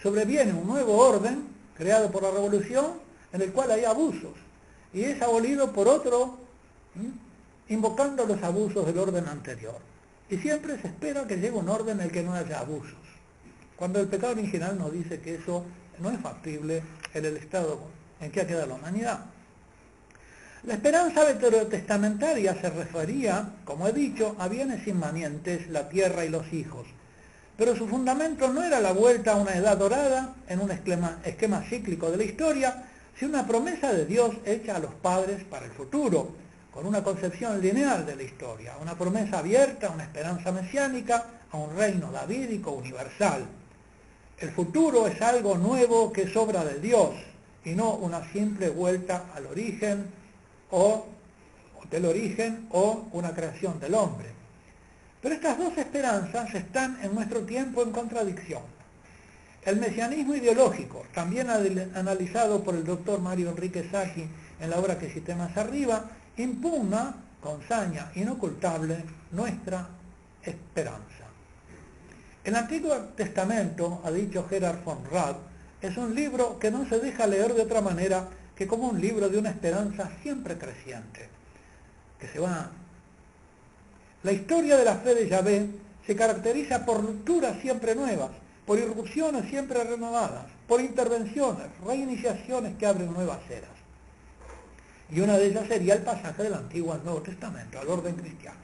sobreviene un nuevo orden, creado por la revolución, en el cual hay abusos, y es abolido por otro, invocando los abusos del orden anterior. Y siempre se espera que llegue un orden en el que no haya abusos, cuando el pecado original nos dice que eso no es factible en el estado en que ha quedado la humanidad. La esperanza veterotestamentaria se refería, como he dicho, a bienes inmanentes, la tierra y los hijos, pero su fundamento no era la vuelta a una edad dorada en un esquema cíclico de la historia, sino una promesa de Dios hecha a los padres para el futuro, con una concepción lineal de la historia, una promesa abierta, una esperanza mesiánica a un reino davídico universal. El futuro es algo nuevo que es obra de Dios y no una simple vuelta al origen o una creación del hombre. Pero estas dos esperanzas están en nuestro tiempo en contradicción. El mesianismo ideológico, también analizado por el doctor Mario Enrique Sacchi en la obra que cité más arriba, impugna con saña inocultable nuestra esperanza. El Antiguo Testamento, ha dicho Gerhard von Rad, es un libro que no se deja leer de otra manera que como un libro de una esperanza siempre creciente, que se va. La historia de la fe de Yahvé se caracteriza por rupturas siempre nuevas, por irrupciones siempre renovadas, por intervenciones, reiniciaciones que abren nuevas eras. Y una de ellas sería el pasaje del Antiguo al Nuevo Testamento, al orden cristiano.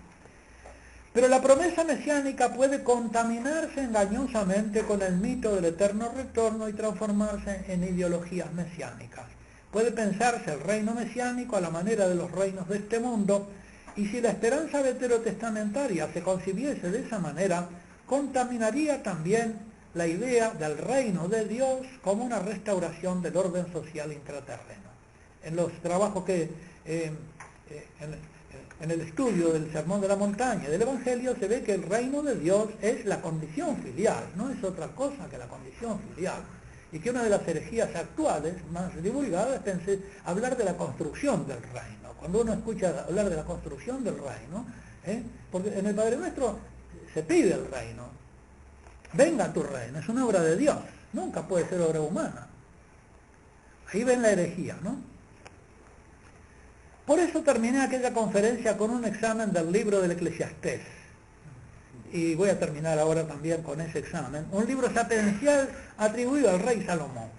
Pero la promesa mesiánica puede contaminarse engañosamente con el mito del eterno retorno y transformarse en ideologías mesiánicas. Puede pensarse el reino mesiánico a la manera de los reinos de este mundo, y si la esperanza veterotestamentaria se concibiese de esa manera, contaminaría también la idea del reino de Dios como una restauración del orden social intraterreno. En los trabajos que en el estudio del Sermón de la Montaña y del Evangelio se ve que el reino de Dios es la condición filial, no es otra cosa que la condición filial. Y que una de las herejías actuales, más divulgadas, es hablar de la construcción del reino. Cuando uno escucha hablar de la construcción del reino, porque en el Padre Nuestro se pide el reino. Venga tu reino, es una obra de Dios, nunca puede ser obra humana. Ahí ven la herejía, ¿no? Por eso terminé aquella conferencia con un examen del libro del Eclesiastés. Y voy a terminar ahora también con ese examen. Un libro sapiencial atribuido al rey Salomón.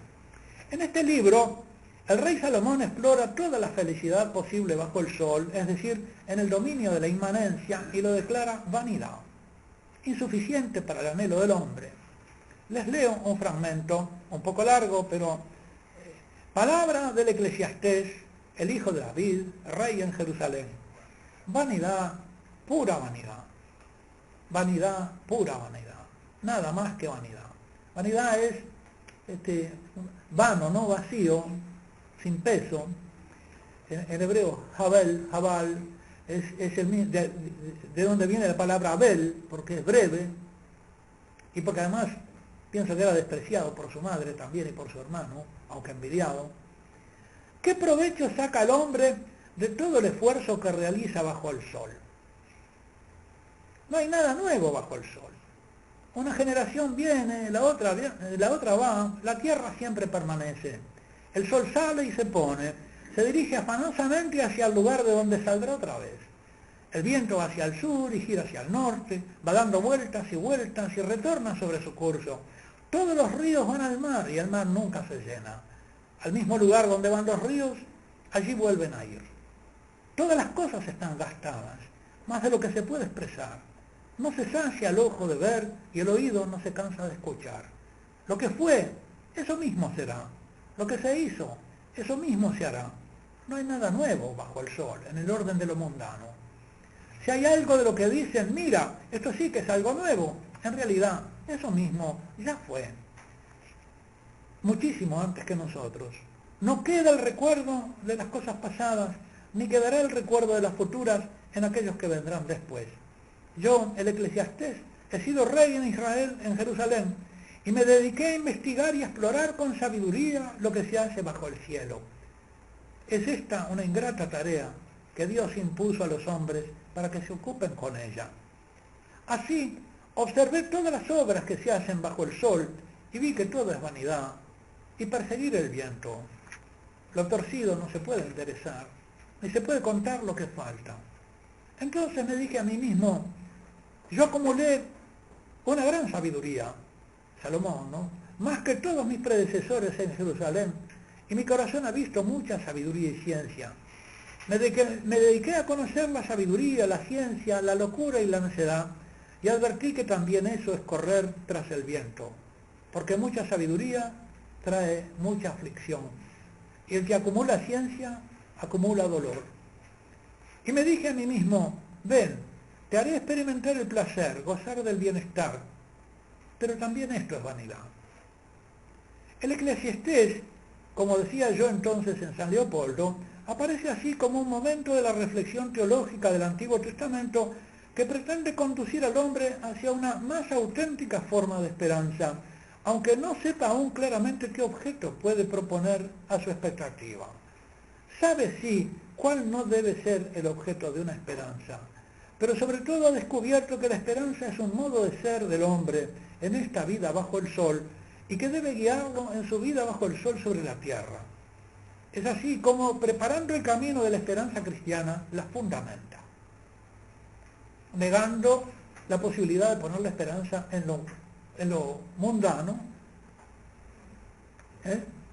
En este libro, el rey Salomón explora toda la felicidad posible bajo el sol, es decir, en el dominio de la inmanencia, y lo declara vanidad, insuficiente para el anhelo del hombre. Les leo un fragmento, un poco largo, pero palabra del Eclesiastés, el hijo de David, rey en Jerusalén. Vanidad, pura vanidad. Vanidad, pura vanidad. Nada más que vanidad. Vanidad es vano, no vacío, sin peso. En hebreo, Jabal, es el de donde viene la palabra Abel, porque es breve, y porque además pienso que era despreciado por su madre también y por su hermano, aunque envidiado. ¿Qué provecho saca el hombre de todo el esfuerzo que realiza bajo el sol? No hay nada nuevo bajo el sol. Una generación viene, la otra va, la tierra siempre permanece. El sol sale y se pone, se dirige afanosamente hacia el lugar de donde saldrá otra vez. El viento va hacia el sur y gira hacia el norte, va dando vueltas y retorna sobre su curso. Todos los ríos van al mar y el mar nunca se llena. Al mismo lugar donde van los ríos, allí vuelven a ir. Todas las cosas están gastadas, más de lo que se puede expresar. No se sacia el ojo de ver y el oído no se cansa de escuchar. Lo que fue, eso mismo será. Lo que se hizo, eso mismo se hará. No hay nada nuevo bajo el sol, en el orden de lo mundano. Si hay algo de lo que dicen, mira, esto sí que es algo nuevo, en realidad, eso mismo ya fue. muchísimo antes que nosotros. No queda el recuerdo de las cosas pasadas, ni quedará el recuerdo de las futuras en aquellos que vendrán después. Yo, el Eclesiastés, he sido rey en Israel, en Jerusalén, y me dediqué a investigar y a explorar con sabiduría lo que se hace bajo el cielo. Es esta una ingrata tarea que Dios impuso a los hombres para que se ocupen con ella. Así, observé todas las obras que se hacen bajo el sol y vi que todo es vanidad y perseguir el viento. Lo torcido no se puede enderezar, ni se puede contar lo que falta. Entonces me dije a mí mismo, yo acumulé una gran sabiduría, Salomón, ¿no? Más que todos mis predecesores en Jerusalén, y mi corazón ha visto mucha sabiduría y ciencia. Me dediqué a conocer la sabiduría, la ciencia, la locura y la necedad, y advertí que también eso es correr tras el viento, porque mucha sabiduría trae mucha aflicción, y el que acumula ciencia, acumula dolor. Y me dije a mí mismo, ven, te haré experimentar el placer, gozar del bienestar, pero también esto es vanidad. El Eclesiastés, como decía yo entonces en San Leopoldo, aparece así como un momento de la reflexión teológica del Antiguo Testamento que pretende conducir al hombre hacia una más auténtica forma de esperanza, aunque no sepa aún claramente qué objeto puede proponer a su expectativa. Sabe sí cuál no debe ser el objeto de una esperanza, pero sobre todo ha descubierto que la esperanza es un modo de ser del hombre en esta vida bajo el sol y que debe guiarlo en su vida bajo el sol sobre la tierra. Es así como, preparando el camino de la esperanza cristiana, la fundamenta, negando la posibilidad de poner la esperanza en lo mundano,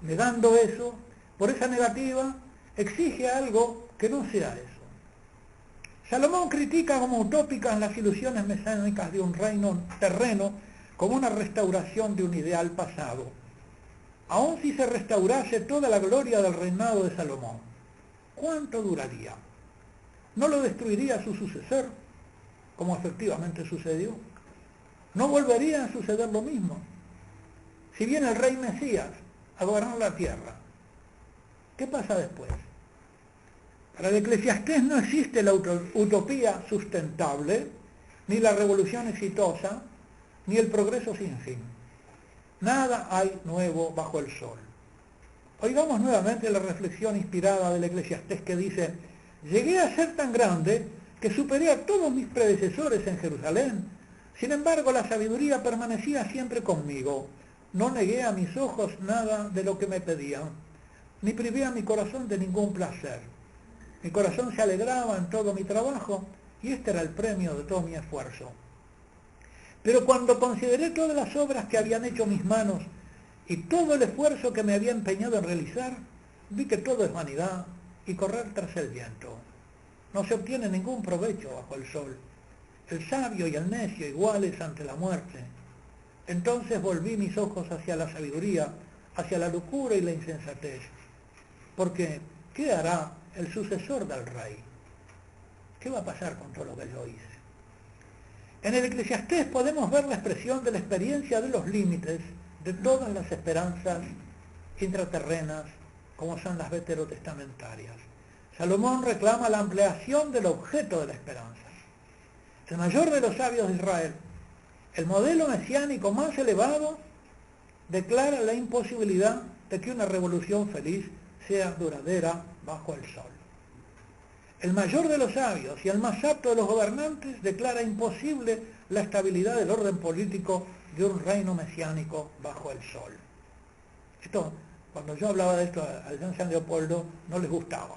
negando eso. Por esa negativa exige algo que no sea eso. Salomón critica como utópicas las ilusiones mesiánicas de un reino terreno como una restauración de un ideal pasado, aun si se restaurase toda la gloria del reinado de Salomón. ¿Cuánto duraría? ¿No lo destruiría su sucesor, como efectivamente sucedió? ¿No volvería a suceder lo mismo? Si viene el rey Mesías a gobernar la tierra, ¿qué pasa después? Para el Eclesiastés no existe la utopía sustentable, ni la revolución exitosa, ni el progreso sin fin. Nada hay nuevo bajo el sol. Oigamos nuevamente la reflexión inspirada del Eclesiastés que dice: llegué a ser tan grande que superé a todos mis predecesores en Jerusalén. Sin embargo, la sabiduría permanecía siempre conmigo. No negué a mis ojos nada de lo que me pedían, ni privé a mi corazón de ningún placer. Mi corazón se alegraba en todo mi trabajo, y este era el premio de todo mi esfuerzo. Pero cuando consideré todas las obras que habían hecho mis manos y todo el esfuerzo que me había empeñado en realizar, vi que todo es vanidad y correr tras el viento. No se obtiene ningún provecho bajo el sol. El sabio y el necio iguales ante la muerte. Entonces volví mis ojos hacia la sabiduría, hacia la locura y la insensatez. Porque, ¿qué hará el sucesor del rey? ¿Qué va a pasar con todo lo que yo hice? En el Eclesiastés podemos ver la expresión de la experiencia de los límites de todas las esperanzas intraterrenas, como son las veterotestamentarias. Salomón reclama la ampliación del objeto de la esperanza. El mayor de los sabios de Israel, el modelo mesiánico más elevado, declara la imposibilidad de que una revolución feliz sea duradera bajo el sol. El mayor de los sabios y el más apto de los gobernantes declara imposible la estabilidad del orden político de un reino mesiánico bajo el sol. Esto, cuando yo hablaba de esto a San Leopoldo, no les gustaba.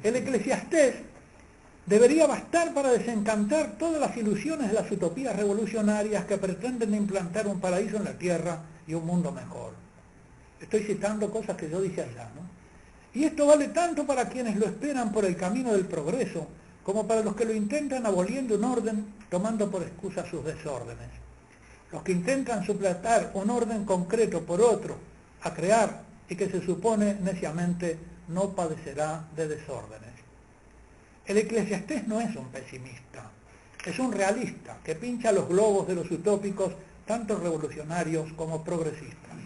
El Eclesiastés debería bastar para desencantar todas las ilusiones de las utopías revolucionarias que pretenden implantar un paraíso en la tierra y un mundo mejor. Estoy citando cosas que yo dije allá, ¿no? Y esto vale tanto para quienes lo esperan por el camino del progreso, como para los que lo intentan aboliendo un orden, tomando por excusa sus desórdenes. Los que intentan suplantar un orden concreto por otro, a crear, y que se supone neciamente no padecerá de desórdenes. El Eclesiastés no es un pesimista, es un realista que pincha los globos de los utópicos, tanto revolucionarios como progresistas.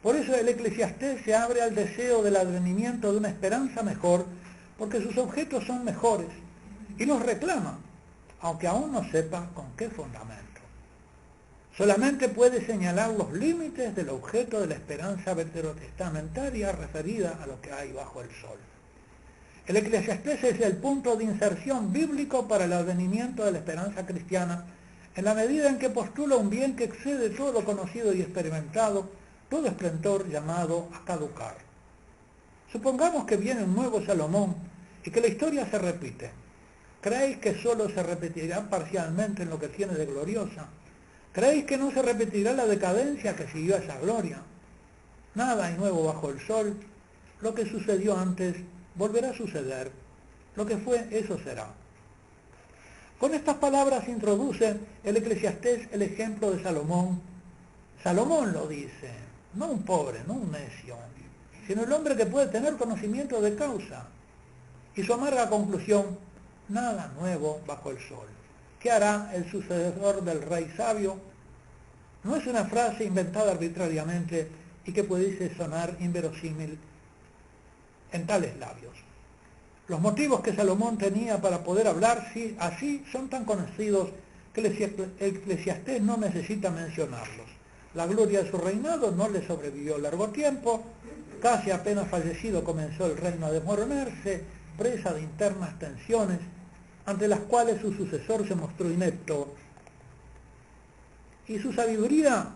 Por eso el Eclesiastés se abre al deseo del advenimiento de una esperanza mejor, porque sus objetos son mejores, y los reclama, aunque aún no sepa con qué fundamento. Solamente puede señalar los límites del objeto de la esperanza veterotestamentaria referida a lo que hay bajo el sol. El Eclesiastés es el punto de inserción bíblico para el advenimiento de la esperanza cristiana, en la medida en que postula un bien que excede todo lo conocido y experimentado, todo esplendor llamado a caducar. Supongamos que viene un nuevo Salomón y que la historia se repite. ¿Creéis que solo se repetirá parcialmente en lo que tiene de gloriosa? ¿Creéis que no se repetirá la decadencia que siguió a esa gloria? Nada hay nuevo bajo el sol. Lo que sucedió antes volverá a suceder. Lo que fue, eso será. Con estas palabras introduce el Eclesiastés el ejemplo de Salomón. Salomón lo dice, no un pobre, no un necio, sino el hombre que puede tener conocimiento de causa. Y su amarga conclusión, nada nuevo bajo el sol. ¿Qué hará el sucesor del rey sabio? No es una frase inventada arbitrariamente y que pudiese sonar inverosímil en tales labios. Los motivos que Salomón tenía para poder hablar así son tan conocidos que el Eclesiastés no necesita mencionarlos. La gloria de su reinado no le sobrevivió largo tiempo, casi apenas fallecido comenzó el reino a desmoronarse, presa de internas tensiones, ante las cuales su sucesor se mostró inepto. Y su sabiduría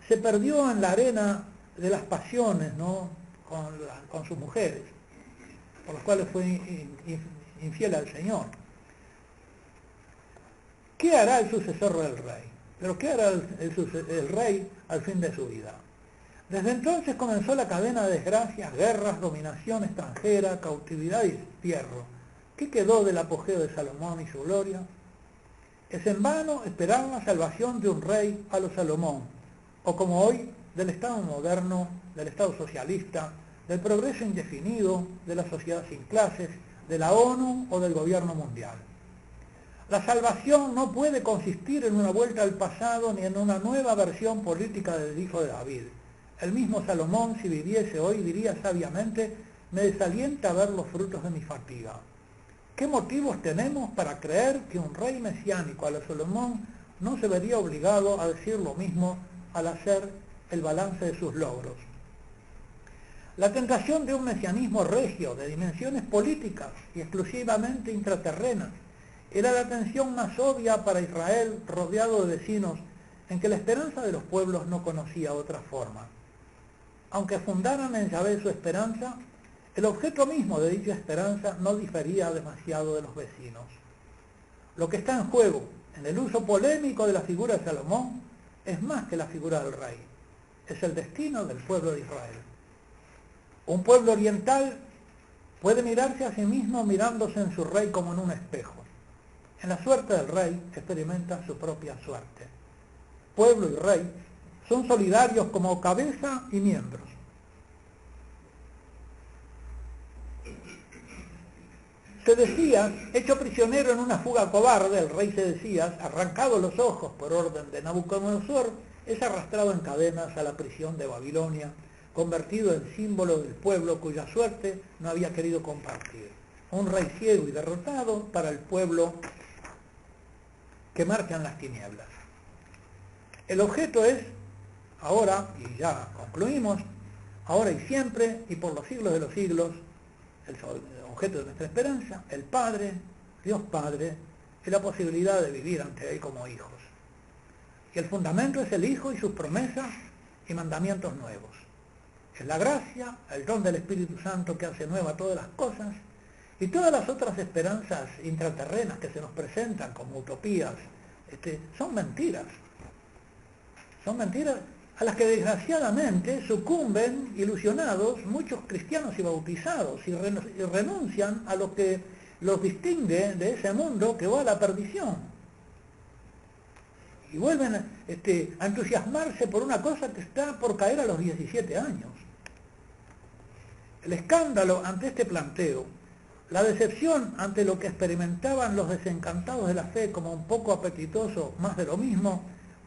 se perdió en la arena de las pasiones, ¿no? con sus mujeres, por las cuales fue infiel al Señor. ¿Qué hará el sucesor del rey? Pero ¿qué hará el rey al fin de su vida? Desde entonces comenzó la cadena de desgracias, guerras, dominación extranjera, cautividad y destierro. ¿Qué quedó del apogeo de Salomón y su gloria? Es en vano esperar la salvación de un rey a lo Salomón, o como hoy, del Estado moderno, del Estado socialista, del progreso indefinido, de la sociedad sin clases, de la ONU o del gobierno mundial. La salvación no puede consistir en una vuelta al pasado ni en una nueva versión política del hijo de David. El mismo Salomón, si viviese hoy, diría sabiamente, me desalienta ver los frutos de mi fatiga. ¿Qué motivos tenemos para creer que un rey mesiánico a la Salomón no se vería obligado a decir lo mismo al hacer el balance de sus logros? La tentación de un mesianismo regio de dimensiones políticas y exclusivamente intraterrenas era la tensión más obvia para Israel, rodeado de vecinos en que la esperanza de los pueblos no conocía otra forma. Aunque fundaran en Yahvé su esperanza, el objeto mismo de dicha esperanza no difería demasiado de los vecinos. Lo que está en juego en el uso polémico de la figura de Salomón es más que la figura del rey, es el destino del pueblo de Israel. Un pueblo oriental puede mirarse a sí mismo mirándose en su rey como en un espejo. En la suerte del rey experimenta su propia suerte. Pueblo y rey son solidarios como cabeza y miembros. Sedecías, hecho prisionero en una fuga cobarde, el rey Sedecías, arrancado los ojos por orden de Nabucodonosor, es arrastrado en cadenas a la prisión de Babilonia, convertido en símbolo del pueblo cuya suerte no había querido compartir. Un rey ciego y derrotado para el pueblo que marcha en las tinieblas. El objeto es, ahora, y ya concluimos, ahora y siempre, y por los siglos de los siglos, el objeto de nuestra esperanza, el Padre, Dios Padre, y la posibilidad de vivir ante Él como hijos. Y el fundamento es el Hijo y sus promesas y mandamientos nuevos. Es la gracia, el don del Espíritu Santo que hace nueva todas las cosas, y todas las otras esperanzas intraterrenas que se nos presentan como utopías, son mentiras. Son mentiras a las que desgraciadamente sucumben ilusionados muchos cristianos y bautizados y renuncian a lo que los distingue de ese mundo que va a la perdición. Y vuelven a entusiasmarse por una cosa que está por caer a los 17 años. El escándalo ante este planteo, la decepción ante lo que experimentaban los desencantados de la fe como un poco apetitoso, más de lo mismo,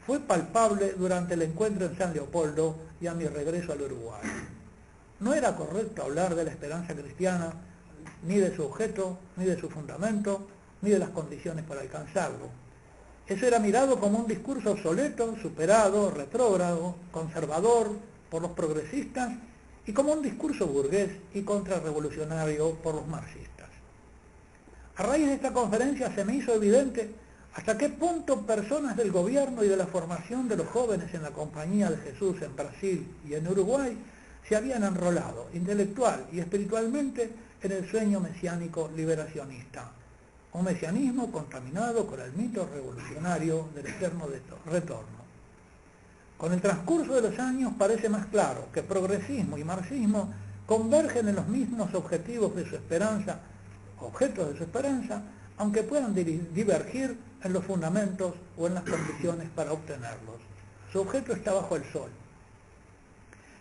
fue palpable durante el encuentro en San Leopoldo y a mi regreso al Uruguay. No era correcto hablar de la esperanza cristiana, ni de su objeto, ni de su fundamento, ni de las condiciones para alcanzarlo. Eso era mirado como un discurso obsoleto, superado, retrógrado, conservador por los progresistas y como un discurso burgués y contrarrevolucionario por los marxistas. A raíz de esta conferencia se me hizo evidente hasta qué punto personas del gobierno y de la formación de los jóvenes en la Compañía de Jesús en Brasil y en Uruguay se habían enrolado intelectual y espiritualmente en el sueño mesiánico liberacionista, un mesianismo contaminado con el mito revolucionario del eterno retorno. Con el transcurso de los años parece más claro que progresismo y marxismo convergen en los mismos objetivos de su esperanza, objetos de su esperanza, aunque puedan divergir en los fundamentos o en las condiciones para obtenerlos. Su objeto está bajo el sol.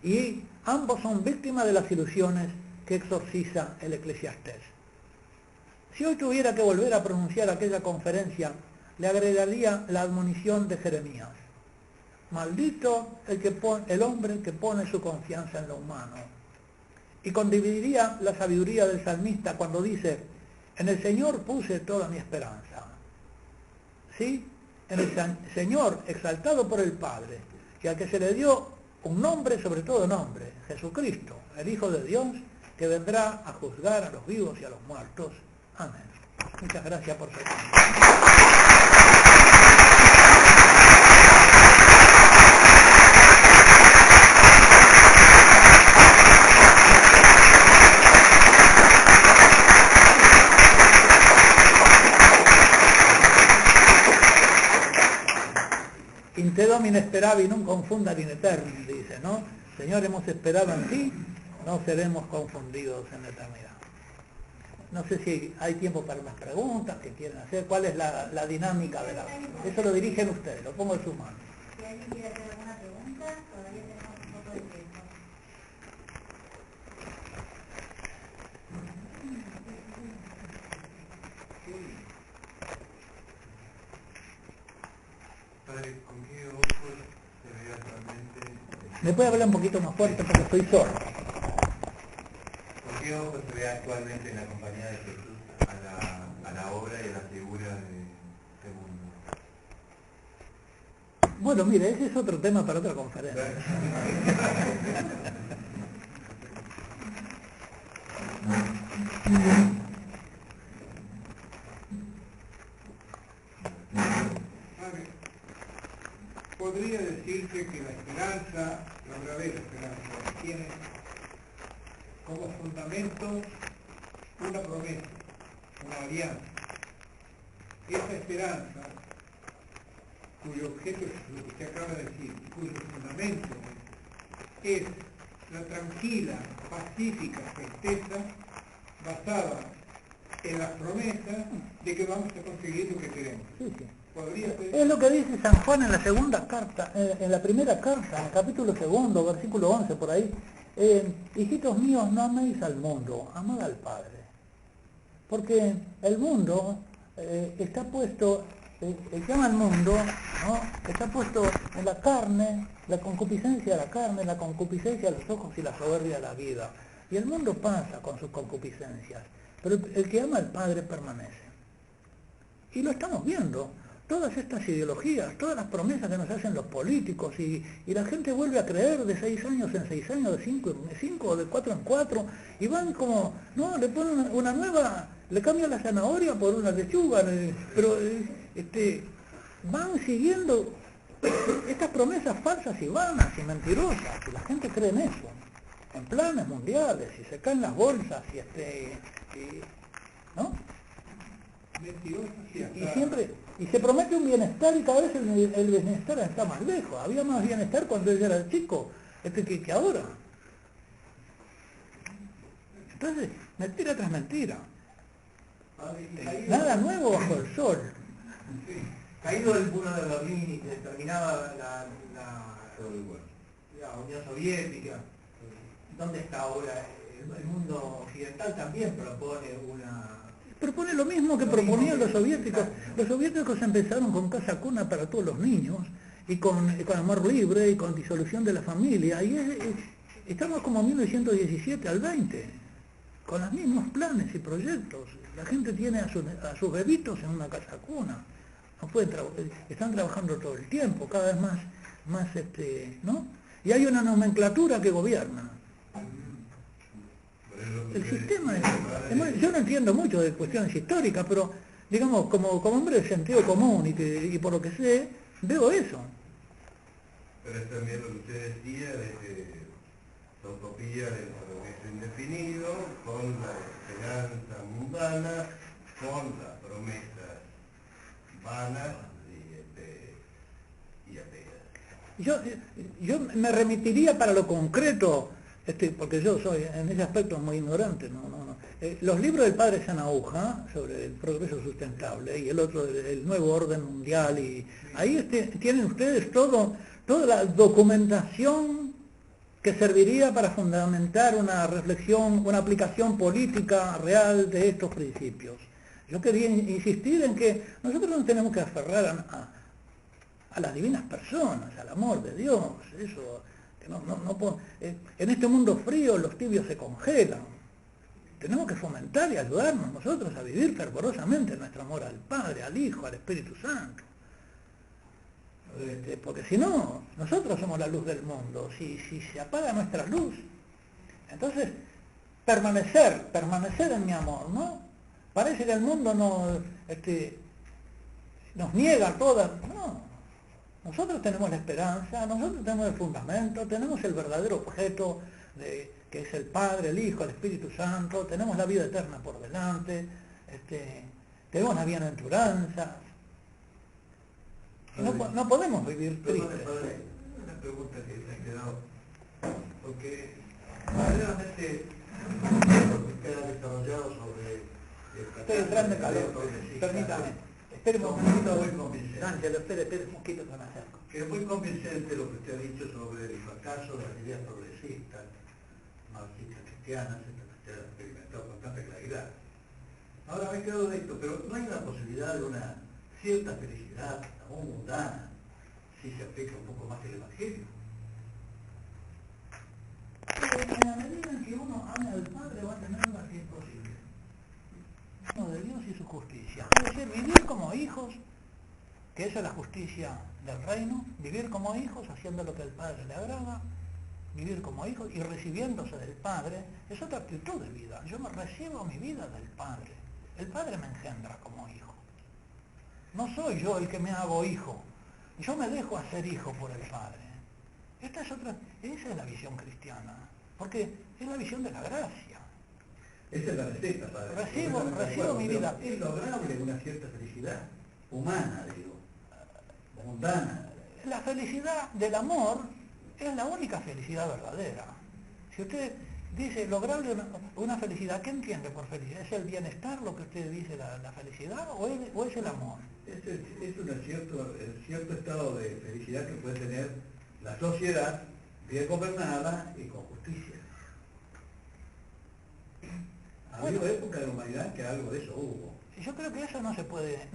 Y ambos son víctimas de las ilusiones que exorciza el Eclesiastés. Si hoy tuviera que volver a pronunciar aquella conferencia, le agregaría la admonición de Jeremías. Maldito el hombre que pone su confianza en lo humano. Y condividiría la sabiduría del salmista cuando dice, en el Señor puse toda mi esperanza. ¿Sí? En el Señor exaltado por el Padre, y al que se le dio un nombre sobre todo nombre, Jesucristo, el Hijo de Dios, que vendrá a juzgar a los vivos y a los muertos. Amén. Muchas gracias por su atención. In te domine speravi non confundat in eternum, dice, ¿no? Señor, hemos esperado en ti, no seremos confundidos en la eternidad. No sé si hay tiempo para unas preguntas que quieren hacer, cuál es la dinámica de la... Eso lo dirigen ustedes, lo pongo en sus manos. Si alguien quiere hacer alguna pregunta, todavía tenemos un poco de tiempo. Padre, ¿con qué ojos se ve actualmente? ¿Me puede hablar un poquito más fuerte porque estoy sordo? ¿Con qué ojos se ve actualmente en la Compañía de Jesús a la obra y a la figura de este mundo? Bueno, mire, ese es otro tema para otra conferencia. Podría decirse que la esperanza, la verdadera esperanza, tiene como fundamento una promesa, una alianza. Esa esperanza, cuyo objeto es lo que usted acaba de decir, y cuyo fundamento es la tranquila, pacífica certeza basada en las promesas de que vamos a conseguir lo que queremos. Sí, sí. Podría ser... Es lo que dice San Juan en la segunda carta, en la primera carta, en el capítulo 2, versículo 11, por ahí. Hijitos míos, no améis al mundo, amad al Padre. Porque el mundo está puesto, el que ama al mundo, ¿no? Está puesto en la carne, la concupiscencia de la carne, la concupiscencia de los ojos y la soberbia de la vida. Y el mundo pasa con sus concupiscencias, pero el que ama al Padre permanece. Y lo estamos viendo. Todas estas ideologías, todas las promesas que nos hacen los políticos y la gente vuelve a creer de 6 años en 6 años, de 5 en 5, de 4 en 4 y van como, no, le ponen una nueva, le cambian la zanahoria por una lechuga, pero van siguiendo estas promesas falsas y vanas y mentirosas y la gente cree en eso, en planes mundiales y se caen las bolsas ¿no? Y siempre, y se promete un bienestar y cada vez el bienestar está más lejos. Había más bienestar cuando él era chico que ahora. Entonces, mentira tras mentira. Nada nuevo bajo el sol. Sí. Caído el muro de Berlín y se terminaba la Unión Soviética, ¿dónde está ahora? El mundo occidental también propone lo mismo que proponían los soviéticos. Los soviéticos empezaron con casa cuna para todos los niños y con amor libre y con disolución de la familia. Estamos como 1917 al 20, con los mismos planes y proyectos. La gente tiene a sus bebitos en una casa cuna. No pueden están trabajando todo el tiempo, cada vez más, ¿no? Y hay una nomenclatura que gobierna. El sistema yo no entiendo mucho de cuestiones históricas, pero digamos, como hombre de sentido común y por lo que sé, veo eso. Pero es también lo que usted decía de que la utopía del progreso indefinido, con la esperanza mundana, con las promesas vanas y ateas. Yo me remitiría para lo concreto, porque yo soy en ese aspecto muy ignorante, no. Los libros del padre Sanauja sobre el progreso sustentable y el otro, el nuevo orden mundial, y ahí tienen ustedes toda la documentación que serviría para fundamentar una reflexión, una aplicación política real de estos principios. Yo quería insistir en que nosotros nos tenemos que aferrar a las divinas personas, al amor de Dios. Eso, que en este mundo frío los tibios se congelan. Tenemos que fomentar y ayudarnos nosotros a vivir fervorosamente nuestro amor al Padre, al Hijo, al Espíritu Santo. Porque si no, nosotros somos la luz del mundo. Si se apaga nuestra luz, entonces permanecer en mi amor, ¿no? Parece que el mundo nos niega todas. No, nosotros tenemos la esperanza, nosotros tenemos el fundamento, tenemos el verdadero objeto que es el Padre, el Hijo, el Espíritu Santo, tenemos la vida eterna por delante, tenemos la bienaventuranza. No podemos vivir tristes. Una pregunta que me ha quedado, porque verdaderamente lo que usted ha desarrollado sobre Estoy entrando en calor, permítame. Espere un momentito, muy convincente. Ángelo, espere un poquito que me acerco. Que es muy convincente lo que usted ha dicho sobre el fracaso de las ideas progresistas, marxistas cristianas, que usted ha experimentado con tanta claridad. Ahora me quedo de esto, pero ¿no hay una posibilidad de una cierta felicidad, aún mundana, si se aplica un poco más el Evangelio? En la medida en que uno ame al Padre va a tener una que es posible. De Dios y su justicia. Es decir, vivir como hijos, que esa es la justicia del reino, vivir como hijos haciendo lo que al Padre le agrada, vivir como hijos y recibiéndose del Padre, es otra actitud de vida. Yo me recibo mi vida del Padre. El Padre me engendra como hijo. No soy yo el que me hago hijo. Yo me dejo hacer hijo por el Padre. Esa es la visión cristiana, porque es la visión de la gracia. Esa es la receta, padre. Recibo mi vida. Es lograble una cierta felicidad humana, digo, mundana. La felicidad del amor es la única felicidad verdadera. Si usted dice lograble una felicidad, ¿qué entiende por felicidad? ¿Es el bienestar lo que usted dice la felicidad o es el amor? Es un cierto estado de felicidad que puede tener la sociedad bien gobernada y con justicia. Ha habido época de la humanidad que algo de eso hubo. Yo creo que eso no se puede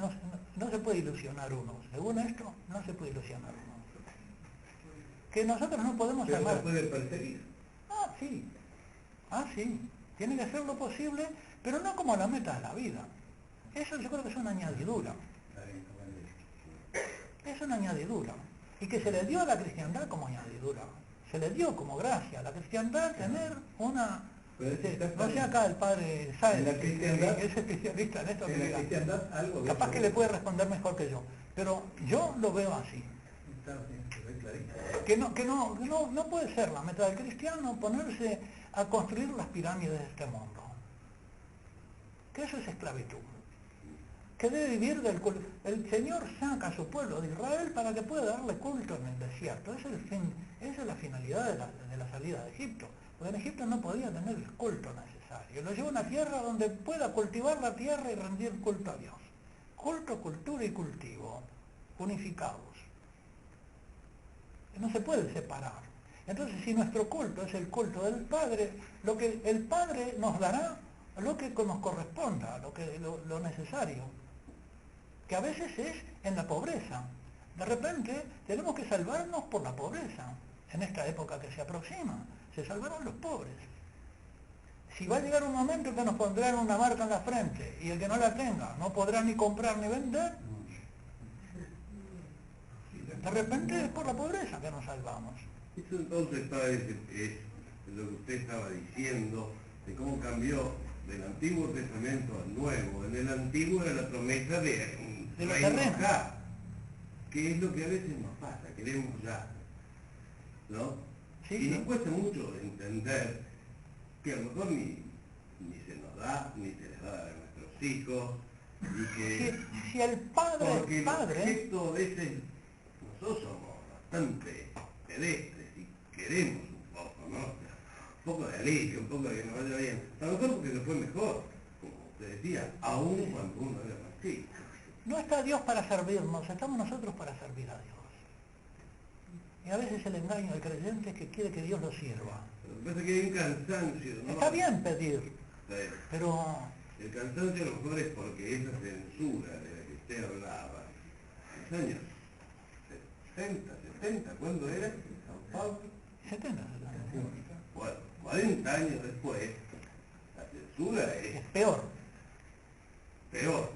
ilusionar uno. Según esto, no se puede ilusionar uno. Que nosotros no podemos pero amar. se puede perseguir. Sí. Tiene que hacer lo posible, pero no como la meta de la vida. Eso yo creo que es una añadidura. Es una añadidura. Y que se le dio a la cristiandad como añadidura. Se le dio como gracia a la cristiandad tener una... no sé acá el padre Sáenz, que es especialista en esto, capaz que le puede responder mejor que yo, pero yo lo veo así. Que no puede ser la meta del cristiano ponerse a construir las pirámides de este mundo. Que eso es esclavitud. Que debe vivir del culto. El Señor saca a su pueblo de Israel para que pueda darle culto en el desierto. Esa es la finalidad de la salida de Egipto. Porque en Egipto no podía tener el culto necesario. Lo lleva a una tierra donde pueda cultivar la tierra y rendir culto a Dios. Culto, cultura y cultivo, unificados. No se puede separar. Entonces, si nuestro culto es el culto del Padre, lo que el Padre nos dará, lo que nos corresponda, lo necesario. Que a veces es en la pobreza. De repente tenemos que salvarnos por la pobreza. En esta época que se aproxima, se salvarán los pobres. Si va a llegar un momento que nos pondrán una marca en la frente y el que no la tenga no podrá ni comprar ni vender, de repente es por la pobreza que nos salvamos. Eso entonces, padre, es lo que usted estaba diciendo, de cómo cambió del Antiguo Testamento al Nuevo. En el Antiguo era la promesa de un los reino terrenos. acá, que es lo que a veces nos pasa, queremos ya, ¿no? Sí, y sí. nos cuesta mucho entender que a lo mejor ni se nos da, ni se les va a dar a nuestros hijos, y que... Si el padre porque es padre, el objeto a veces, nosotros somos bastante pedestres y queremos un poco, ¿no? Un poco de alivio, un poco de que nos vaya bien. A lo mejor porque nos fue mejor, como usted decía, aún cuando uno era más chico. no está Dios para servirnos, estamos nosotros para servir a Dios. Y a veces el engaño del creyente es que quiere que Dios lo sirva. Lo que pasa es que hay un cansancio, ¿no? Está bien pedir, Sí. pero El cansancio a lo mejor es porque esa censura de la que usted hablaba, en los años 60, 70, ¿cuándo era? San Pablo. 70. Bueno, 40 años después, la censura Es es peor, peor.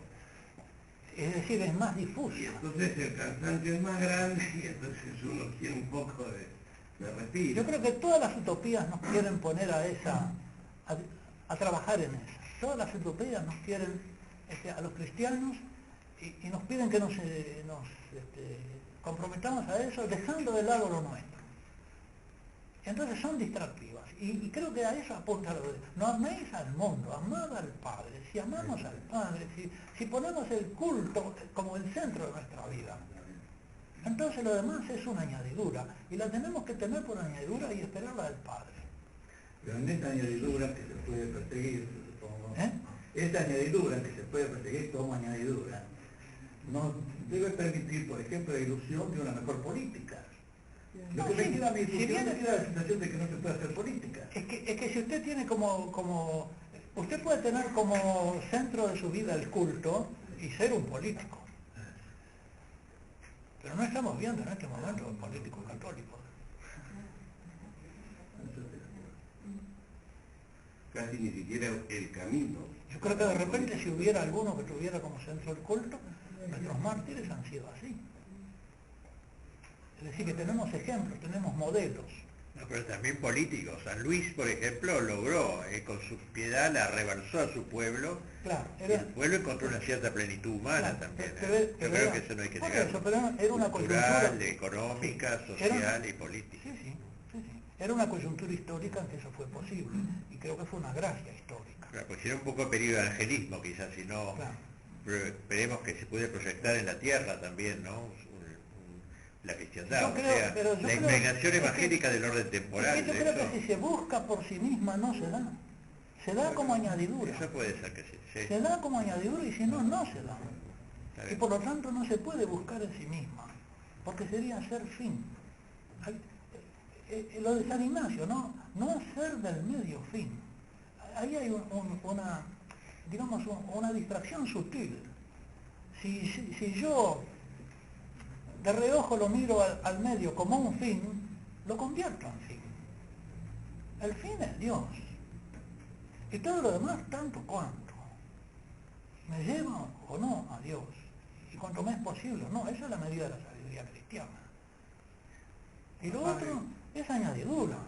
es decir, es más Y difusa. entonces el cansancio es más grande y entonces uno quiere un poco de respiro. Yo creo que todas las utopías nos quieren poner a trabajar en eso. Todas las utopías nos quieren, a los cristianos, y nos piden que nos comprometamos a eso, dejando de lado lo nuestro. Entonces son distractivas, y creo que a eso apunta lo de, no améis al mundo, amad al Padre. Si amamos al Padre, si ponemos el culto como el centro de nuestra vida, entonces lo demás es una añadidura, y la tenemos que tener por añadidura y esperarla del Padre. Pero en esta añadidura que se puede perseguir, supongo, ¿Eh? esta añadidura que se puede perseguir como añadidura, nos debe permitir, por ejemplo, la ilusión de una mejor política. Lo que me queda a mí, si viene- me queda la sensación de que no se puede hacer política. Es que si usted tiene usted puede tener como centro de su vida el culto y ser un político. Pero no estamos viendo en este momento políticos católicos. Casi ni siquiera el camino. Yo creo que de repente si hubiera alguno que tuviera como centro el culto, nuestros mártires han sido así. Es decir, que tenemos ejemplos, tenemos modelos. No, pero también políticos. San Luis, por ejemplo, logró, con su piedad la rebalsó a su pueblo. Claro, Y el pueblo encontró una cierta plenitud humana claro, también. pero Yo creo que eso no hay que por negar. eso, pero era una Cultural, coyuntura. económica, Sí, social era- y política. Sí. Era una coyuntura histórica en que eso fue posible, y creo que fue una gracia histórica. Claro, pues era un poco periodo de angelismo quizás, si no, Claro. pero esperemos que se puede proyectar en la tierra también, ¿no? La cristiandad, Yo o creo- sea, pero yo la creo- impregnación es que- evangélica del orden temporal. Yo de creo eso, que si se busca por sí misma no se da. Se da como añadidura. eso puede ser que sí. Sí. Se da como añadidura y si no, no se da. Está Y bien. por lo tanto no se puede buscar en sí misma, porque sería ser fin. Lo de San Ignacio, no hacer del medio fin. Ahí hay una distracción sutil. Si yo de reojo lo miro al medio como un fin, lo convierto en fin. El fin es Dios. Y todo lo demás tanto cuanto. ¿Me lleva o no a Dios? Y cuanto más posible, no, esa es la medida de la sabiduría cristiana. Y lo otro es añadidura.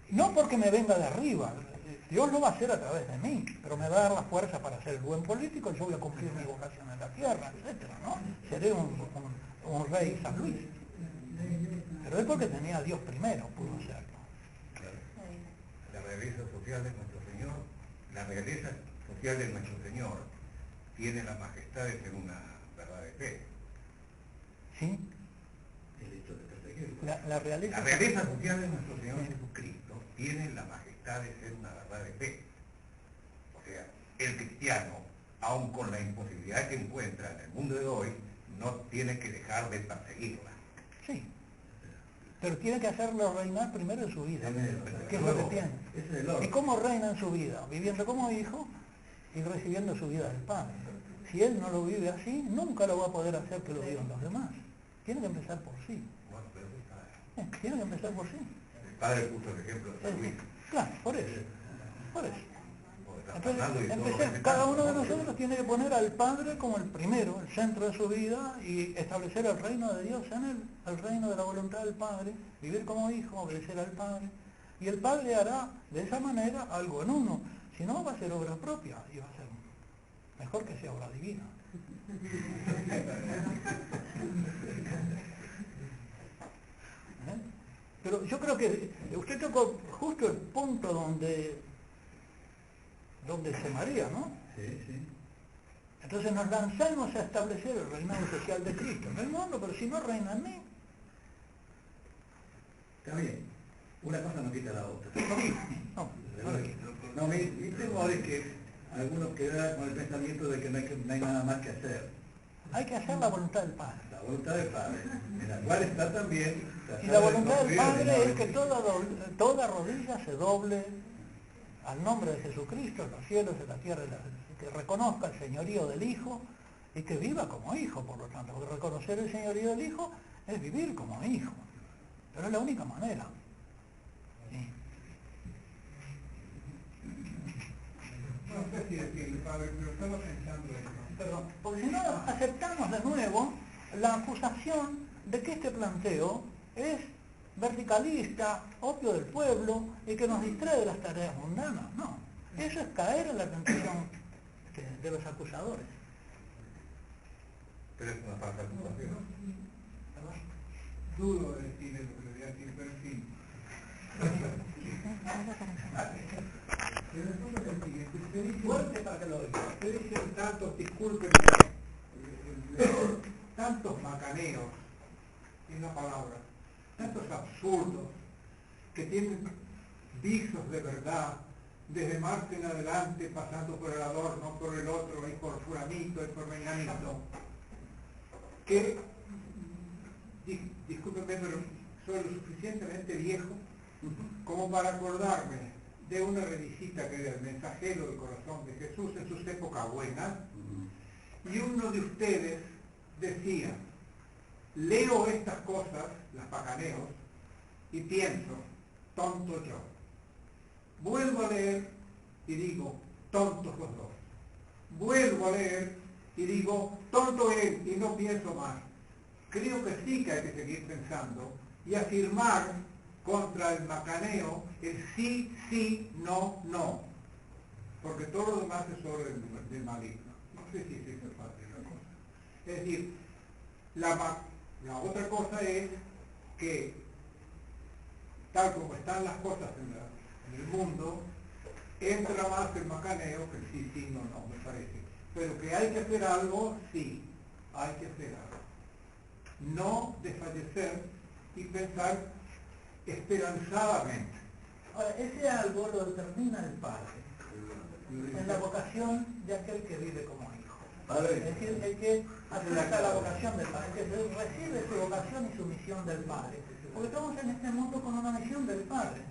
No porque me venga de arriba, Dios lo va a hacer a través de mí, pero me va a dar la fuerza para ser buen político, yo voy a cumplir mi vocación en la tierra, etcétera, ¿no? Seré un rey San Luis. Pero es porque tenía a Dios primero, pudo hacerlo. La realeza social de nuestro Señor, la realeza social de nuestro Señor tiene la majestad de ser una verdad de fe. ¿Sí? El hecho de perseguirlo. La realeza... La realeza social de nuestro Señor Jesucristo tiene la majestad de ser una verdad de fe. O sea, el cristiano, aun con la imposibilidad que encuentra en el mundo de hoy, no tiene que dejar de perseguirla. Sí. Pero tiene que hacerlo reinar primero en su vida, que es lo que tiene. Ese es el orden. ¿Y cómo reina en su vida? Viviendo como hijo y recibiendo su vida del Padre. si él no lo vive así, nunca lo va a poder hacer que lo vivan los demás. Tiene que empezar por sí. Bueno, pero está. Tiene que empezar por sí. El padre puso el ejemplo de San Luis. Claro, por eso. Porque está Entonces, pasando y todo lo que empecé, está cada uno de pasando. nosotros tiene que poner al Padre como el primero, el centro de su vida, y establecer el reino de Dios en él, el reino de la voluntad del Padre, vivir como hijo, obedecer al Padre. Y el Padre hará de esa manera algo en uno. Si no, va a ser obra propia y va a ser mejor que sea obra divina. Pero yo creo que usted tocó justo el punto donde se marea, ¿no? Sí, sí. Entonces nos lanzamos a establecer el reinado social de Cristo en el mundo, pero si no reina en mí. Está bien. Una cosa no quita la otra. No le quito. No, mi temor es que algunos quedan con el pensamiento de que no hay nada más que hacer. Hay que hacer la voluntad del Padre. La voluntad del Padre, en la cual está también... Y la voluntad del cumplir Padre el es que toda rodilla se doble al nombre de Jesucristo en los cielos, en la tierra, que reconozca el señorío del Hijo y que viva como hijo, por lo tanto. Porque reconocer el señorío del Hijo es vivir como hijo. Pero es la única manera. Sí. No sé si decirle, padre, pero estaba pensando en eso. Perdón, porque si no aceptamos de nuevo la acusación de que este planteo es verticalista, opio del pueblo y que nos distrae de las tareas mundanas. No, eso es caer en la tentación de los acusadores. Pero es una falsa acusación. Duro de decir lo que le voy a decir, pero en fin. Pero el punto es el siguiente, usted dice, Fuerte para que lo oigan. usted dice tantos, discúlpenme, tantos macaneos, en una palabra, tantos absurdos, que tienen visos de verdad, desde Marte en adelante, pasando por el adorno, por el otro, y por fulanito, y por menganito, que, discúlpenme, pero soy lo suficientemente viejo como para acordarme de una revisita que era el Mensajero del Corazón de Jesús en sus épocas buenas, y uno de ustedes decía, leo estas cosas, las pacaneos, y pienso, tonto yo. Vuelvo a leer y digo, tontos los dos. Vuelvo a leer y digo, tonto él, y no pienso más. Creo que sí que hay que seguir pensando y afirmar contra el macaneo el sí, sí, no, no. Porque todo lo demás es obra del maligno. No sé si es fácil la cosa. Es decir, la otra cosa es que, tal como están las cosas en el mundo, entra más el macaneo que el sí, sí, no, no, me parece. Pero que hay que hacer algo, sí, hay que hacer algo. No desfallecer y pensar esperanzadamente. Ahora, ese algo lo determina el Padre, en la vocación de aquel que vive como hijo. Padre. Es decir, el que acepta la vocación del Padre, el que recibe su vocación y su misión del Padre. Porque estamos en este mundo con una misión del Padre.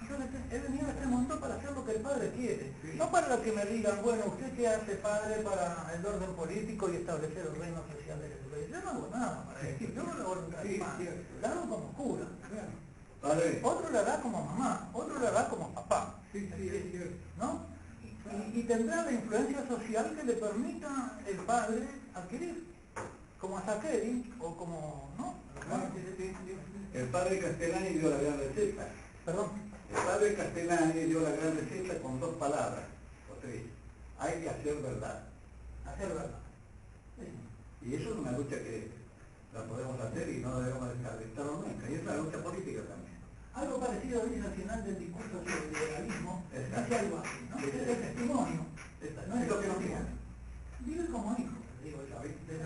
Yo he venido a este mundo para hacer lo que el Padre quiere. No para que me digan, bueno, ¿usted qué hace, Padre, para el orden político y establecer el reino social de Jesucristo? Yo no hago nada para eso. Yo hago la voluntad del Padre. La hago como cura. Padre. Otro la hará como mamá, otro la hará como papá. Sí, es cierto. ¿No? Y tendrá la influencia social que le permita el padre adquirir, como a Saqueri, o como, ¿no? El padre Castellani dio la gran receta. Perdón. El padre Castellani dio la gran receta con dos palabras, o tres. Hay que hacer verdad. Hacer verdad. Y eso es una lucha que la podemos hacer y no debemos descartarlo nunca. Y es una lucha política también. Algo parecido dice al final del discurso sobre el liberalismo, dice algo así, ¿no? Es el testimonio, no es lo que nos digan. Vive como hijo, digo yo, ¿viste?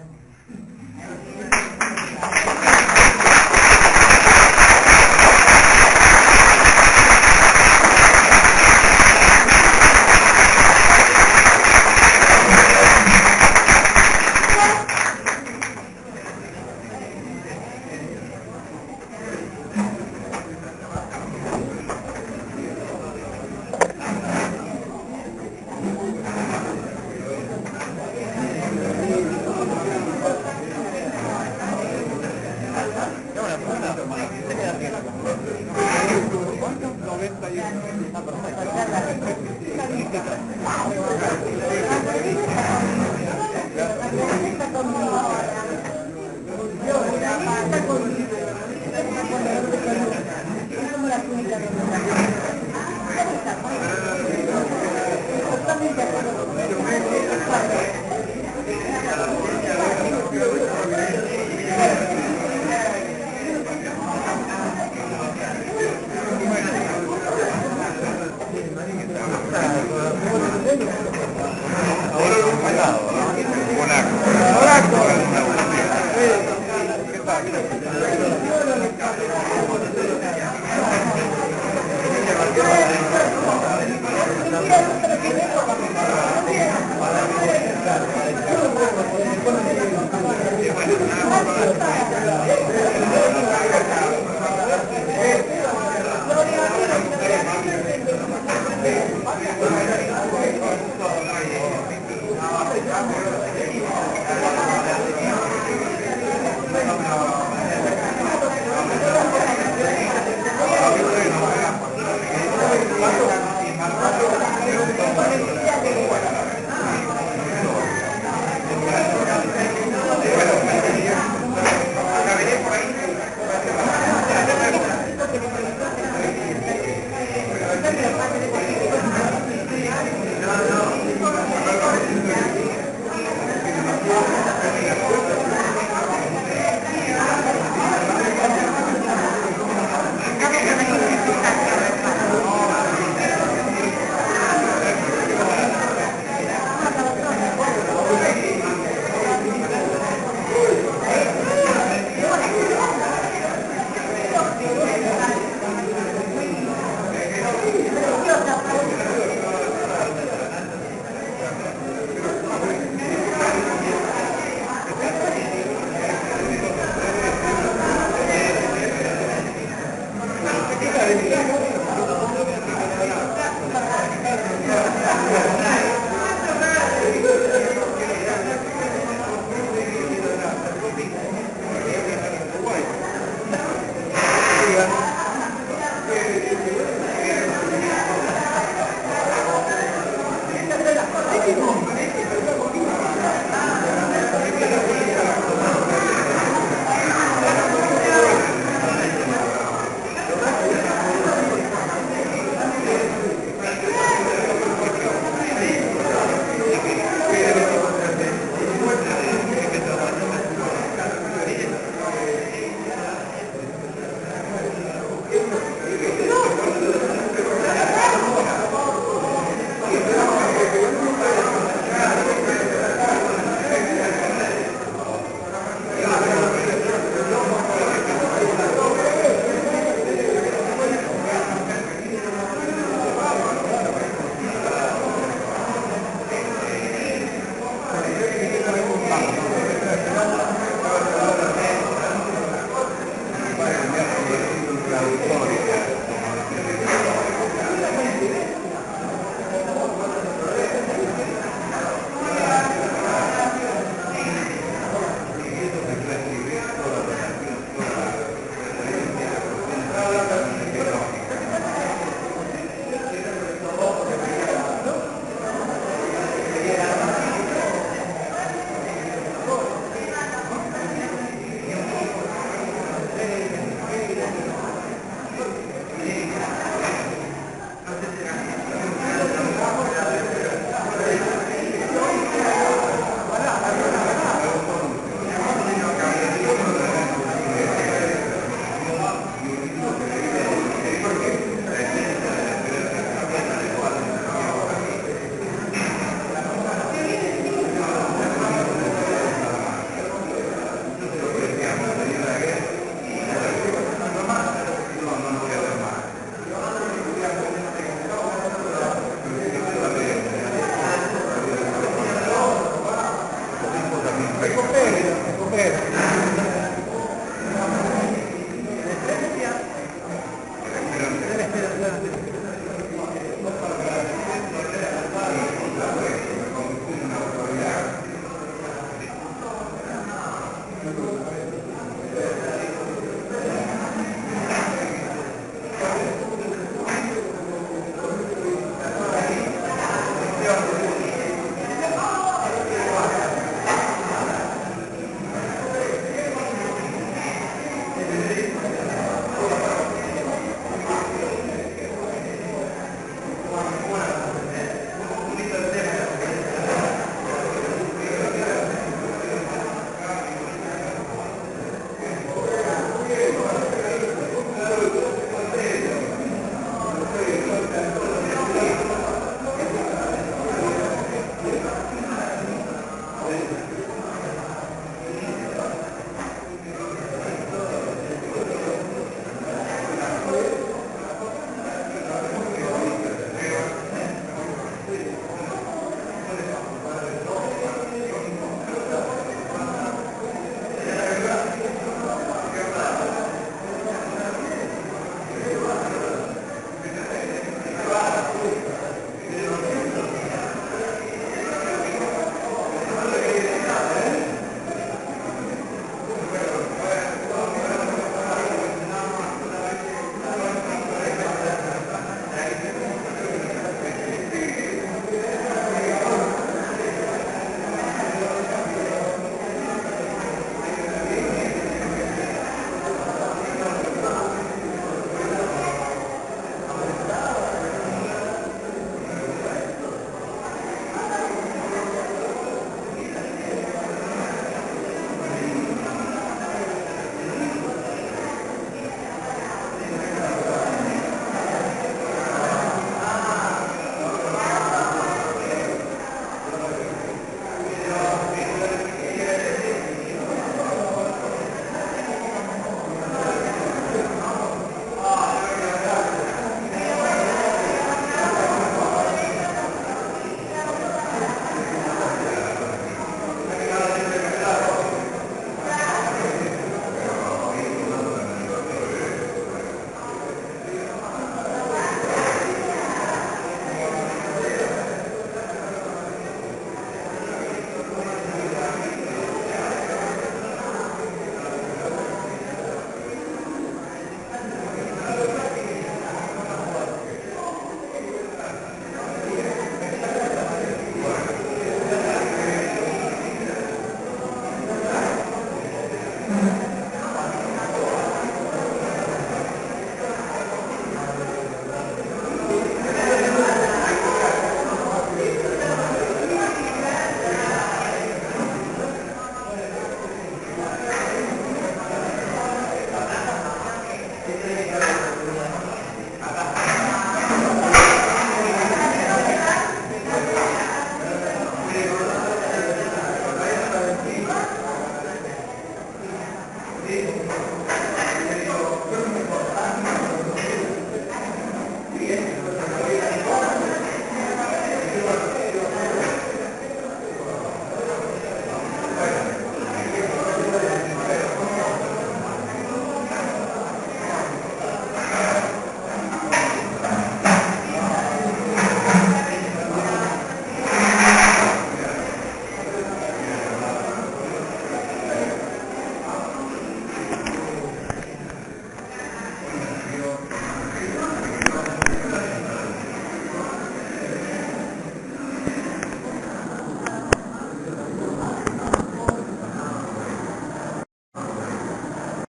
Gracias.